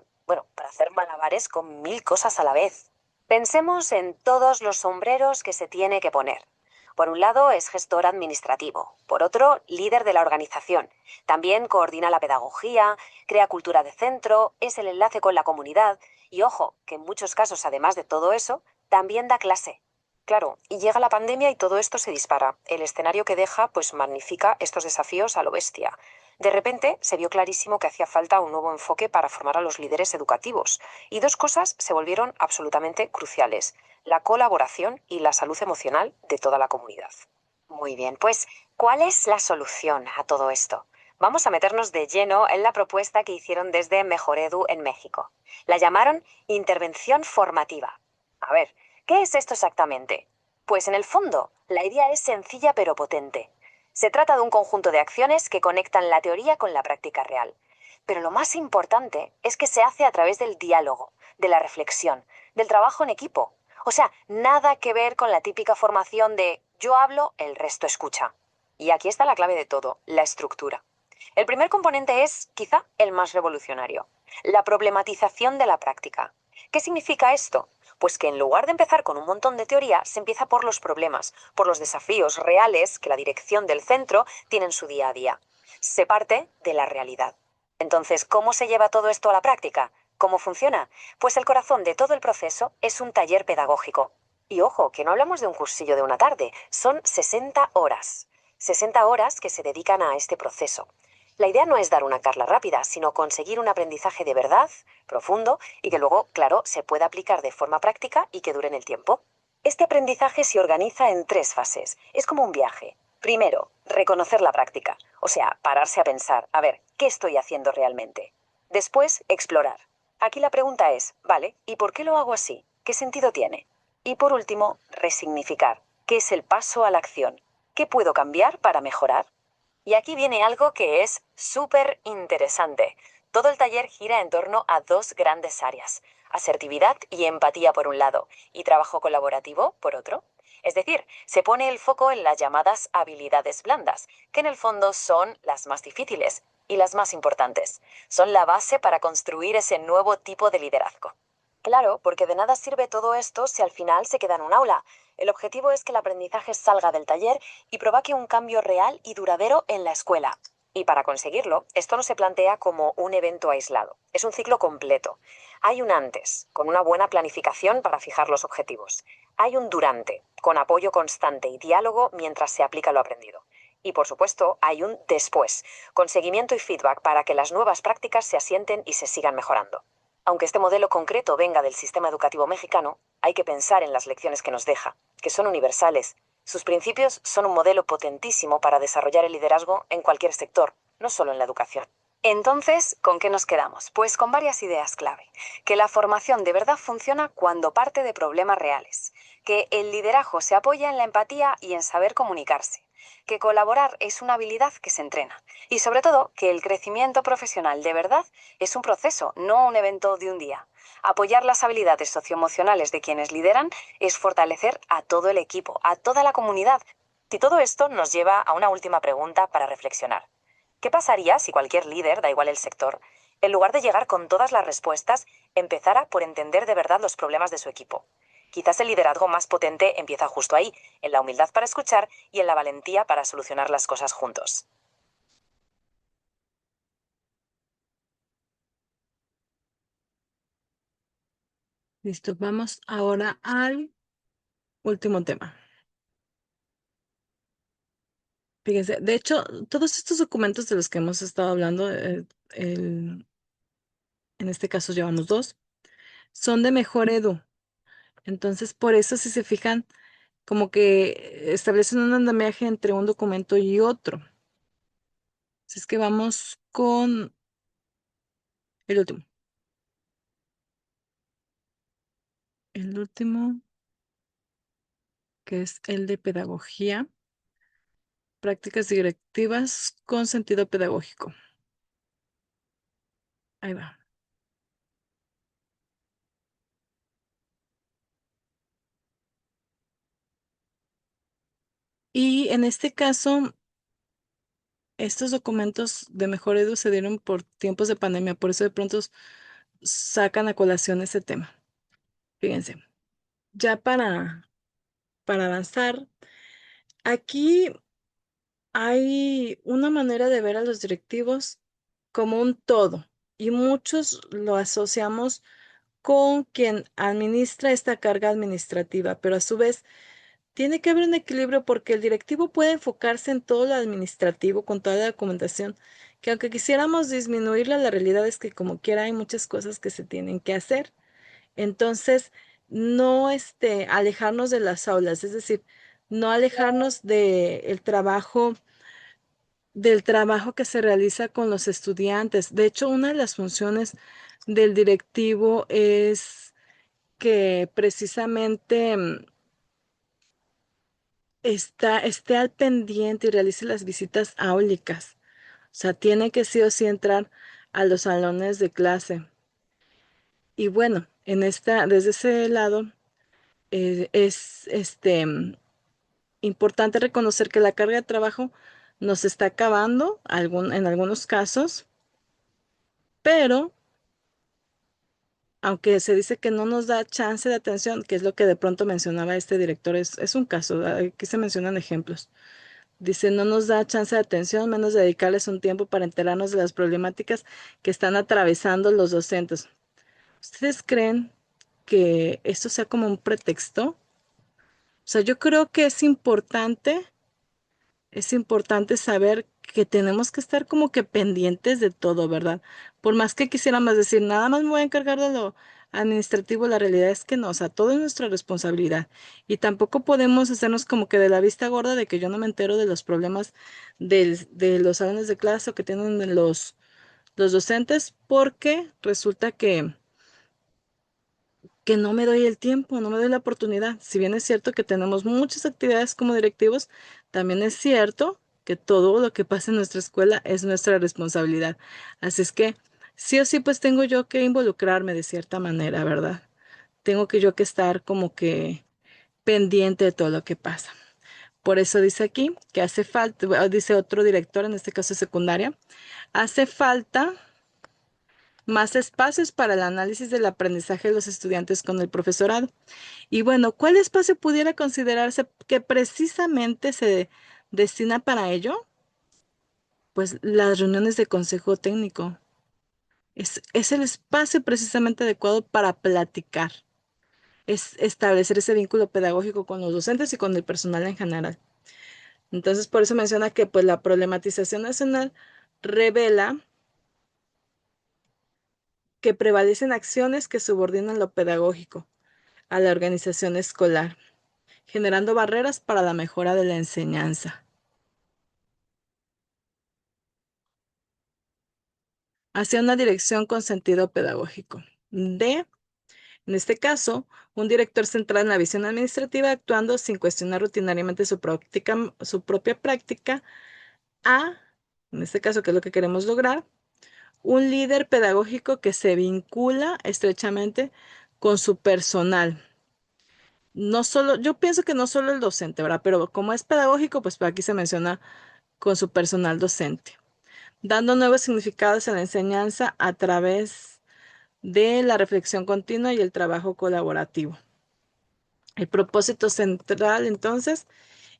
hacer malabares con 1000 cosas a la vez. Pensemos en todos los sombreros que se tiene que poner. Por un lado es gestor administrativo, por otro líder de la organización. También coordina la pedagogía, crea cultura de centro, es el enlace con la comunidad y ojo, que en muchos casos además de todo eso, también da clase. Claro, y llega la pandemia y todo esto se dispara. El escenario que deja pues magnifica estos desafíos a lo bestia. De repente se vio clarísimo que hacía falta un nuevo enfoque para formar a los líderes educativos. Y dos cosas se volvieron absolutamente cruciales: la colaboración y la salud emocional de toda la comunidad. Muy bien, pues, ¿cuál es la solución a todo esto? Vamos a meternos de lleno en la propuesta que hicieron desde Mejoredu en México. La llamaron intervención formativa. A ver, ¿qué es esto exactamente? Pues en el fondo, la idea es sencilla pero potente. Se trata de un conjunto de acciones que conectan la teoría con la práctica real. Pero lo más importante es que se hace a través del diálogo, de la reflexión, del trabajo en equipo. O sea, nada que ver con la típica formación de yo hablo, el resto escucha. Y aquí está la clave de todo, la estructura. El primer componente es, quizá, el más revolucionario: la problematización de la práctica. ¿Qué significa esto? Pues que en lugar de empezar con un montón de teoría, se empieza por los problemas, por los desafíos reales que la dirección del centro tiene en su día a día. Se parte de la realidad. Entonces, ¿cómo se lleva todo esto a la práctica? ¿Cómo funciona? Pues el corazón de todo el proceso es un taller pedagógico. Y ojo, que no hablamos de un cursillo de una tarde, son 60 horas. 60 horas que se dedican a este proceso. La idea no es dar una charla rápida, sino conseguir un aprendizaje de verdad, profundo, y que luego, claro, se pueda aplicar de forma práctica y que dure en el tiempo. Este aprendizaje se organiza en 3 fases. Es como un viaje. Primero, reconocer la práctica, o sea, pararse a pensar, a ver, ¿qué estoy haciendo realmente? Después, explorar. Aquí la pregunta es, vale, ¿y por qué lo hago así? ¿Qué sentido tiene? Y por último, resignificar. ¿Qué es el paso a la acción? ¿Qué puedo cambiar para mejorar? Y aquí viene algo que es súper interesante. Todo el taller gira en torno a 2 grandes áreas: asertividad y empatía por un lado, y trabajo colaborativo por otro. Es decir, se pone el foco en las llamadas habilidades blandas, que en el fondo son las más difíciles y las más importantes. Son la base para construir ese nuevo tipo de liderazgo. Claro, porque de nada sirve todo esto si al final se queda en un aula. El objetivo es que el aprendizaje salga del taller y provoque un cambio real y duradero en la escuela. Y para conseguirlo, esto no se plantea como un evento aislado, es un ciclo completo. Hay un antes, con una buena planificación para fijar los objetivos. Hay un durante, con apoyo constante y diálogo mientras se aplica lo aprendido. Y por supuesto, hay un después, con seguimiento y feedback para que las nuevas prácticas se asienten y se sigan mejorando. Aunque este modelo concreto venga del sistema educativo mexicano, hay que pensar en las lecciones que nos deja, que son universales. Sus principios son un modelo potentísimo para desarrollar el liderazgo en cualquier sector, no solo en la educación. Entonces, ¿con qué nos quedamos? Pues con varias ideas clave. Que la formación de verdad funciona cuando parte de problemas reales. Que el liderazgo se apoya en la empatía y en saber comunicarse. Que colaborar es una habilidad que se entrena. Y sobre todo, que el crecimiento profesional de verdad es un proceso, no un evento de un día. Apoyar las habilidades socioemocionales de quienes lideran es fortalecer a todo el equipo, a toda la comunidad. Y todo esto nos lleva a una última pregunta para reflexionar. ¿Qué pasaría si cualquier líder, da igual el sector, en lugar de llegar con todas las respuestas, empezara por entender de verdad los problemas de su equipo? Quizás el liderazgo más potente empieza justo ahí, en la humildad para escuchar y en la valentía para solucionar las cosas juntos. Listo, vamos ahora al último tema. Fíjense, de hecho, todos estos documentos de los que hemos estado hablando, en este caso llevamos dos, son de Mejor Edu. Entonces, por eso, si se fijan, como que establecen un andamiaje entre un documento y otro. Así es que vamos con el último. El último, que es el de pedagogía, prácticas directivas con sentido pedagógico. Ahí va. Y en este caso, estos documentos de Mejor Edu se dieron por tiempos de pandemia, por eso de pronto sacan a colación ese tema. Fíjense, ya para avanzar, aquí hay una manera de ver a los directivos como un todo y muchos lo asociamos con quien administra esta carga administrativa, pero a su vez tiene que haber un equilibrio porque el directivo puede enfocarse en todo lo administrativo con toda la documentación, que aunque quisiéramos disminuirla, la realidad es que como quiera hay muchas cosas que se tienen que hacer. Entonces, no alejarnos de las aulas, es decir, no alejarnos del trabajo que se realiza con los estudiantes. De hecho, una de las funciones del directivo es que precisamente esté al pendiente y realice las visitas áulicas. O sea, tiene que sí o sí entrar a los salones de clase. Y bueno, desde ese lado, es importante reconocer que la carga de trabajo nos está acabando en algunos casos, pero aunque se dice que no nos da chance de atención, que es lo que de pronto mencionaba este director, es un caso, aquí se mencionan ejemplos. Dice, no nos da chance de atención, menos dedicarles un tiempo para enterarnos de las problemáticas que están atravesando los docentes. ¿Ustedes creen que esto sea como un pretexto? O sea, yo creo que es importante saber que tenemos que estar como que pendientes de todo, ¿verdad? Por más que quisiéramos decir, nada más me voy a encargar de lo administrativo, la realidad es que no, o sea, todo es nuestra responsabilidad. Y tampoco podemos hacernos como que de la vista gorda de que yo no me entero de los problemas de los salones de clase o que tienen los docentes, porque resulta que no me doy el tiempo, no me doy la oportunidad. Si bien es cierto que tenemos muchas actividades como directivos, también es cierto que todo lo que pasa en nuestra escuela es nuestra responsabilidad. Así es que sí o sí, pues tengo yo que involucrarme de cierta manera, ¿verdad? Tengo que yo que estar como que pendiente de todo lo que pasa. Por eso dice aquí que hace falta, bueno, dice otro director, en este caso secundaria, hace falta más espacios para el análisis del aprendizaje de los estudiantes con el profesorado. Y bueno, ¿cuál espacio pudiera considerarse que precisamente se destina para ello? Pues las reuniones de consejo técnico. Es el espacio precisamente adecuado para platicar, es establecer ese vínculo pedagógico con los docentes y con el personal en general. Entonces, por eso menciona que pues la problematización nacional revela que prevalecen acciones que subordinan lo pedagógico a la organización escolar, generando barreras para la mejora de la enseñanza. Hacia una dirección con sentido pedagógico. D. En este caso, un director centrado en la visión administrativa actuando sin cuestionar rutinariamente su propia práctica. A. En este caso, ¿qué es lo que queremos lograr? Un líder pedagógico que se vincula estrechamente con su personal. No solo, yo pienso que no solo el docente, ¿verdad? Pero como es pedagógico, pues por aquí se menciona con su personal docente, dando nuevos significados en la enseñanza a través de la reflexión continua y el trabajo colaborativo. El propósito central, entonces,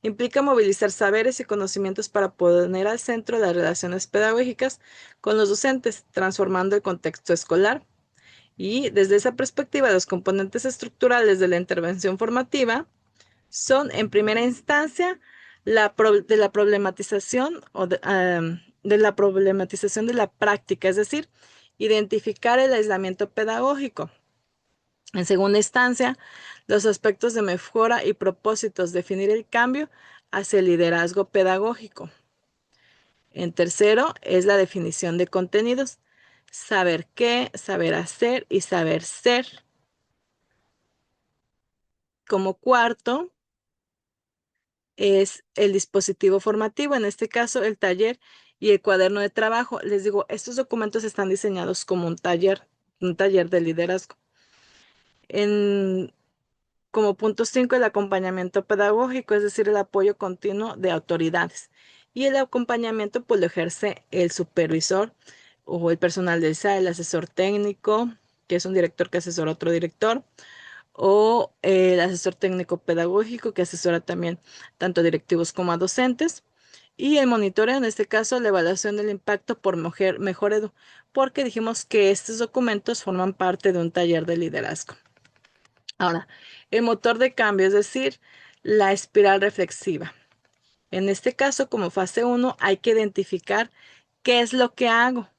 implica movilizar saberes y conocimientos para poner al centro las relaciones pedagógicas con los docentes, transformando el contexto escolar. Y desde esa perspectiva, los componentes estructurales de la intervención formativa son, en primera instancia, de la problematización de la problematización de la práctica, es decir, identificar el aislamiento pedagógico. En segunda instancia, los aspectos de mejora y propósitos, definir el cambio hacia el liderazgo pedagógico. En tercero, es la definición de contenidos, saber qué, saber hacer y saber ser. Como cuarto, es el dispositivo formativo, en este caso el taller y el cuaderno de trabajo. Les digo, estos documentos están diseñados como un taller de liderazgo. Como punto 5, el acompañamiento pedagógico, es decir, el apoyo continuo de autoridades. Y el acompañamiento pues lo ejerce el supervisor o el personal del SAE, el asesor técnico, que es un director que asesora a otro director, o el asesor técnico pedagógico que asesora también tanto a directivos como a docentes. Y el monitoreo, en este caso, la evaluación del impacto por mejor edu, porque dijimos que estos documentos forman parte de un taller de liderazgo. Ahora, el motor de cambio, es decir, la espiral reflexiva. En este caso, como fase 1, hay que identificar qué es lo que hago.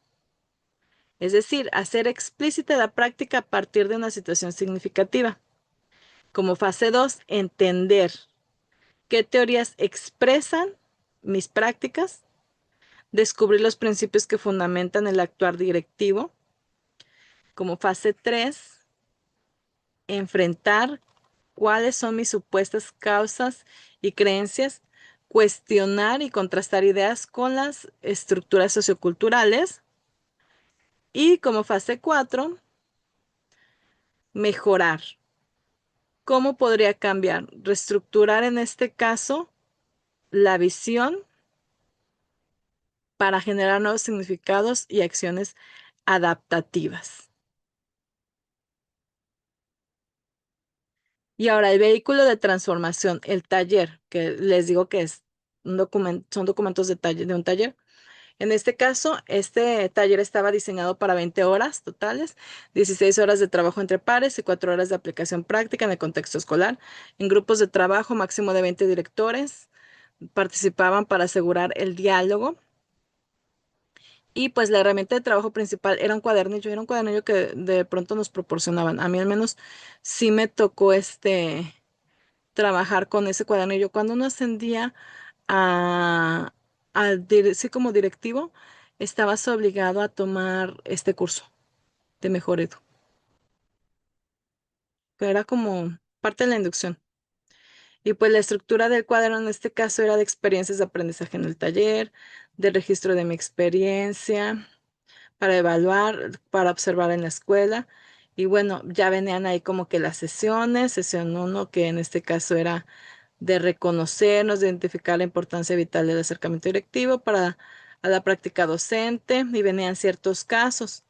Es decir, hacer explícita la práctica a partir de una situación significativa. Como fase 2, entender qué teorías expresan mis prácticas, descubrir los principios que fundamentan el actuar directivo. Como fase 3, enfrentar cuáles son mis supuestas causas y creencias, cuestionar y contrastar ideas con las estructuras socioculturales. Y como fase 4, mejorar. ¿Cómo podría cambiar? Reestructurar en este caso la visión para generar nuevos significados y acciones adaptativas. Y ahora el vehículo de transformación, el taller, que les digo que es son documentos de un taller. En este caso, este taller estaba diseñado para 20 horas totales, 16 horas de trabajo entre pares y 4 horas de aplicación práctica en el contexto escolar. En grupos de trabajo, máximo de 20 directores participaban para asegurar el diálogo. Y pues la herramienta de trabajo principal era un cuadernillo que de pronto nos proporcionaban. A mí al menos sí me tocó trabajar con ese cuadernillo. Cuando uno ascendía sí, como directivo, estabas obligado a tomar este curso de Mejor Edu, que era como parte de la inducción. Y pues la estructura del cuaderno en este caso era de experiencias de aprendizaje en el taller, de registro de mi experiencia, para evaluar, para observar en la escuela. Y bueno, ya venían ahí como que las sesiones, sesión 1, que en este caso era de reconocernos, de identificar la importancia vital del acercamiento directivo para a la práctica docente, y venían ciertos casos.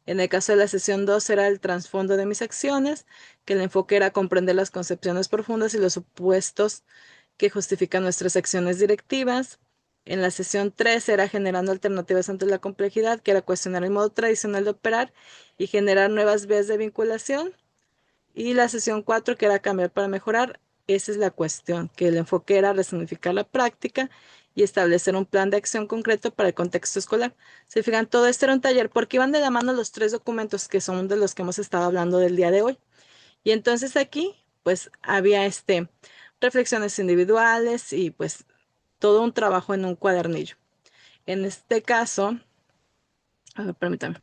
En el caso de la sesión 2 era el trasfondo de mis acciones, que el enfoque era comprender las concepciones profundas y los supuestos que justifican nuestras acciones directivas. En la sesión 3 era generando alternativas ante la complejidad, que era cuestionar el modo tradicional de operar y generar nuevas vías de vinculación. Y la sesión 4, que era cambiar para mejorar, esa es la cuestión, que el enfoque era resignificar la práctica y establecer un plan de acción concreto para el contexto escolar. Se fijan, todo esto era un taller porque iban de la mano los tres documentos que son de los que hemos estado hablando del día de hoy. Y entonces aquí, pues, había reflexiones individuales y pues todo un trabajo en un cuadernillo. En este caso, a ver, permítame.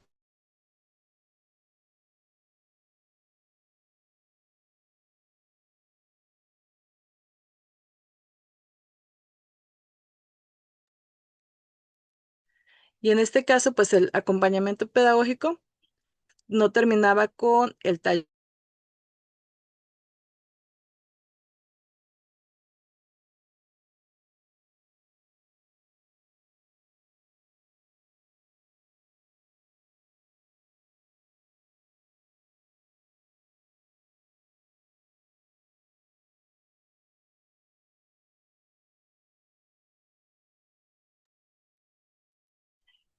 Y en este caso, pues el acompañamiento pedagógico no terminaba con el taller.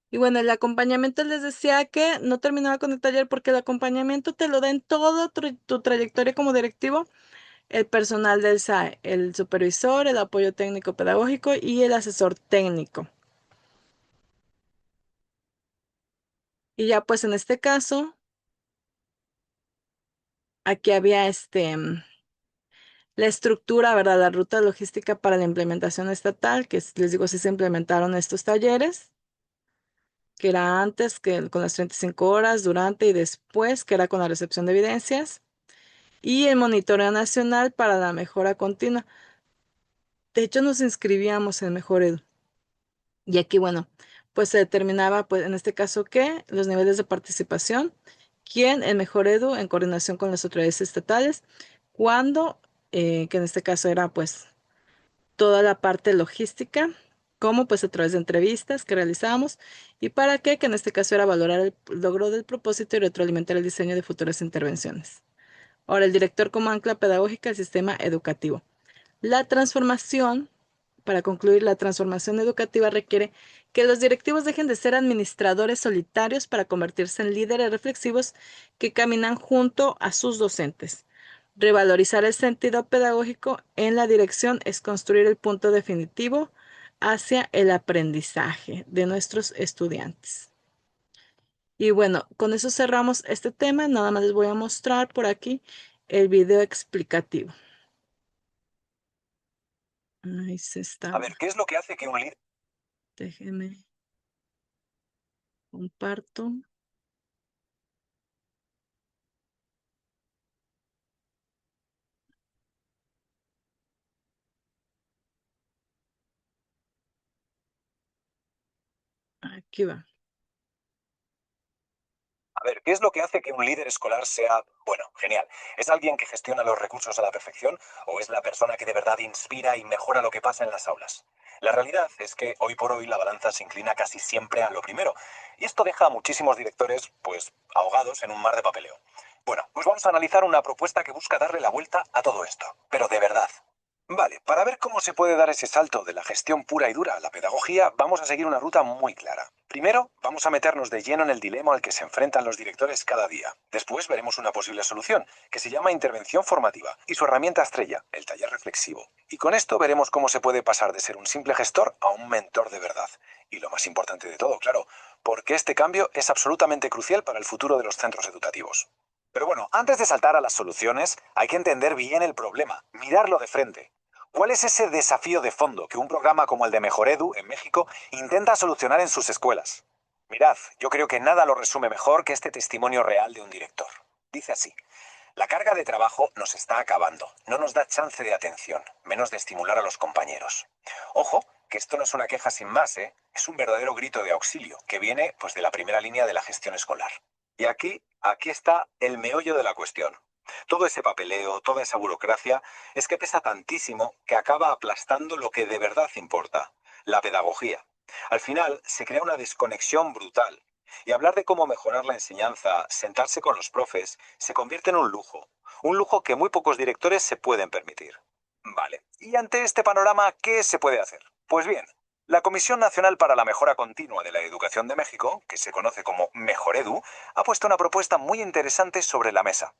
Y bueno, el acompañamiento les decía que no terminaba con el taller porque el acompañamiento te lo da en toda tu trayectoria como directivo, el personal del SAE, el supervisor, el apoyo técnico pedagógico y el asesor técnico. Y ya pues en este caso, aquí había la estructura, ¿verdad? La ruta logística para la implementación estatal, que les digo, sí se implementaron estos talleres, que era antes, que con las 35 horas, durante y después, que era con la recepción de evidencias, y el monitoreo nacional para la mejora continua. De hecho, nos inscribíamos en Mejor Edu. Y aquí, bueno, pues se determinaba, pues en este caso, que los niveles de participación, quién en Mejor Edu, en coordinación con las autoridades estatales, cuándo, que en este caso era, pues, toda la parte logística, cómo pues a través de entrevistas que realizamos y para qué, que en este caso era valorar el logro del propósito y retroalimentar el diseño de futuras intervenciones. Ahora, el director como ancla pedagógica del sistema educativo. La transformación, para concluir, la transformación educativa requiere que los directivos dejen de ser administradores solitarios para convertirse en líderes reflexivos que caminan junto a sus docentes. Revalorizar el sentido pedagógico en la dirección es construir el punto definitivo hacia el aprendizaje de nuestros estudiantes. Y bueno, con eso cerramos este tema. Nada más les voy a mostrar por aquí el video explicativo. Ahí se está. A ver, ¿qué es lo que hace que un líder... Déjenme comparto. Aquí va. A ver, ¿qué es lo que hace que un líder escolar sea, bueno, genial? ¿Es alguien que gestiona los recursos a la perfección o es la persona que de verdad inspira y mejora lo que pasa en las aulas? La realidad es que hoy por hoy la balanza se inclina casi siempre a lo primero, y esto deja a muchísimos directores, pues, ahogados en un mar de papeleo. Bueno, pues vamos a analizar una propuesta que busca darle la vuelta a todo esto, pero de verdad. Vale, para ver cómo se puede dar ese salto de la gestión pura y dura a la pedagogía, vamos a seguir una ruta muy clara. Primero, vamos a meternos de lleno en el dilema al que se enfrentan los directores cada día. Después veremos una posible solución, que se llama intervención formativa, y su herramienta estrella, el taller reflexivo. Y con esto veremos cómo se puede pasar de ser un simple gestor a un mentor de verdad. Y lo más importante de todo, claro, porque este cambio es absolutamente crucial para el futuro de los centros educativos. Pero bueno, antes de saltar a las soluciones, hay que entender bien el problema, mirarlo de frente. ¿Cuál es ese desafío de fondo que un programa como el de Mejor Edu en México intenta solucionar en sus escuelas? Mirad, yo creo que nada lo resume mejor que este testimonio real de un director. Dice así: la carga de trabajo nos está acabando, no nos da chance de atención, menos de estimular a los compañeros. Ojo, que esto no es una queja sin más, ¿eh? Es un verdadero grito de auxilio, que viene pues de la primera línea de la gestión escolar. Y aquí está el meollo de la cuestión. Todo ese papeleo, toda esa burocracia, es que pesa tantísimo que acaba aplastando lo que de verdad importa, la pedagogía. Al final se crea una desconexión brutal. Y hablar de cómo mejorar la enseñanza, sentarse con los profes, se convierte en un lujo que muy pocos directores se pueden permitir. Vale, y ante este panorama, ¿qué se puede hacer? Pues bien, la Comisión Nacional para la Mejora Continua de la Educación de México, que se conoce como Mejoredu, ha puesto una propuesta muy interesante sobre la mesa.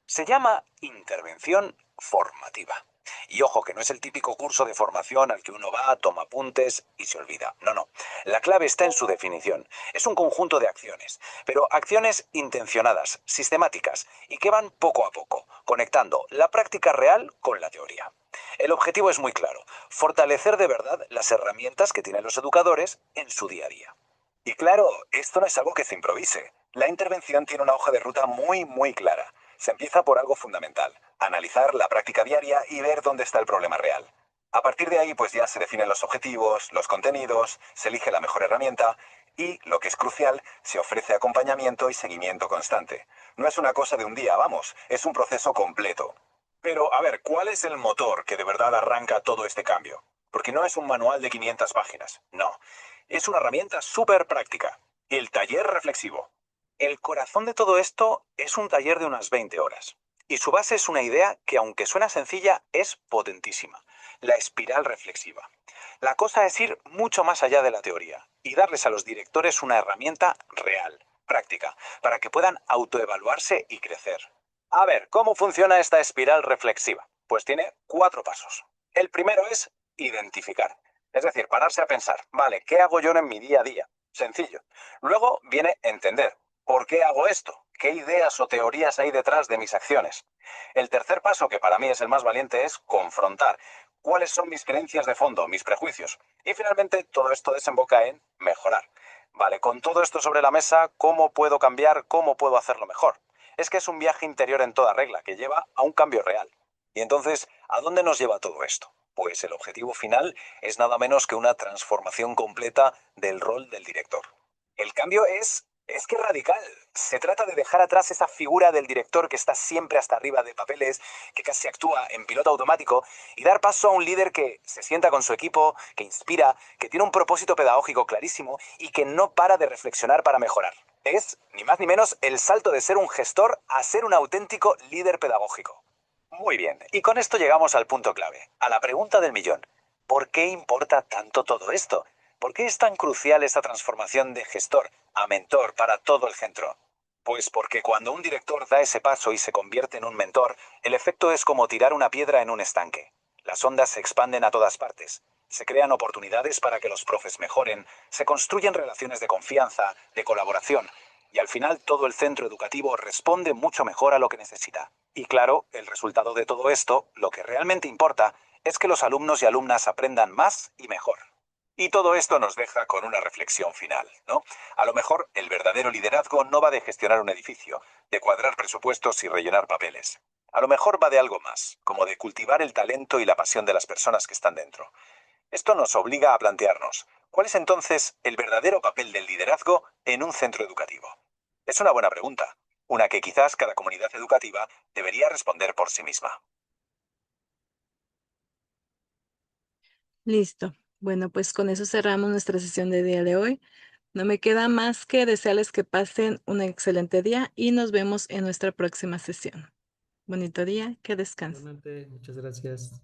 Se llama intervención formativa. Y ojo, que no es el típico curso de formación al que uno va, toma apuntes y se olvida. No, no. La clave está en su definición. Es un conjunto de acciones, pero acciones intencionadas, sistemáticas y que van poco a poco, conectando la práctica real con la teoría. El objetivo es muy claro: fortalecer de verdad las herramientas que tienen los educadores en su día a día. Y claro, esto no es algo que se improvise. La intervención tiene una hoja de ruta muy clara. Se empieza por algo fundamental: analizar la práctica diaria y ver dónde está el problema real. A partir de ahí, pues ya se definen los objetivos, los contenidos, se elige la mejor herramienta y, lo que es crucial, se ofrece acompañamiento y seguimiento constante. No es una cosa de un día, vamos, es un proceso completo. Pero, a ver, ¿cuál es el motor que de verdad arranca todo este cambio? Porque no es un manual de 500 páginas, no. Es una herramienta súper práctica: el taller reflexivo. El corazón de todo esto es un taller de unas 20 horas. Y su base es una idea que, aunque suena sencilla, es potentísima: la espiral reflexiva. La cosa es ir mucho más allá de la teoría y darles a los directores una herramienta real, práctica, para que puedan autoevaluarse y crecer. A ver, ¿cómo funciona esta espiral reflexiva? Pues tiene 4 pasos. El primero es identificar. Es decir, pararse a pensar: vale, ¿qué hago yo en mi día a día? Sencillo. Luego viene entender: ¿por qué hago esto? ¿Qué ideas o teorías hay detrás de mis acciones? El tercer paso, que para mí es el más valiente, es confrontar. ¿Cuáles son mis creencias de fondo, mis prejuicios? Y finalmente todo esto desemboca en mejorar. Vale, con todo esto sobre la mesa, ¿cómo puedo cambiar? ¿Cómo puedo hacerlo mejor? Es que es un viaje interior en toda regla que lleva a un cambio real. Y entonces, ¿a dónde nos lleva todo esto? Pues el objetivo final es nada menos que una transformación completa del rol del director. El cambio es que radical. Se trata de dejar atrás esa figura del director que está siempre hasta arriba de papeles, que casi actúa en piloto automático, y dar paso a un líder que se sienta con su equipo, que inspira, que tiene un propósito pedagógico clarísimo y que no para de reflexionar para mejorar. Es, ni más ni menos, el salto de ser un gestor a ser un auténtico líder pedagógico. Muy bien, y con esto llegamos al punto clave, a la pregunta del millón. ¿Por qué importa tanto todo esto? ¿Por qué es tan crucial esta transformación de gestor a mentor para todo el centro? Pues porque cuando un director da ese paso y se convierte en un mentor, el efecto es como tirar una piedra en un estanque. Las ondas se expanden a todas partes. Se crean oportunidades para que los profes mejoren, se construyen relaciones de confianza, de colaboración, y al final todo el centro educativo responde mucho mejor a lo que necesita. Y claro, el resultado de todo esto, lo que realmente importa, es que los alumnos y alumnas aprendan más y mejor. Y todo esto nos deja con una reflexión final, ¿no? A lo mejor el verdadero liderazgo no va de gestionar un edificio, de cuadrar presupuestos y rellenar papeles. A lo mejor va de algo más, como de cultivar el talento y la pasión de las personas que están dentro. Esto nos obliga a plantearnos: ¿cuál es entonces el verdadero papel del liderazgo en un centro educativo? Es una buena pregunta, una que quizás cada comunidad educativa debería responder por sí misma. Listo. Bueno, pues con eso cerramos nuestra sesión de día de hoy. No me queda más que desearles que pasen un excelente día y nos vemos en nuestra próxima sesión. Bonito día, que descansen. Igualmente, muchas gracias.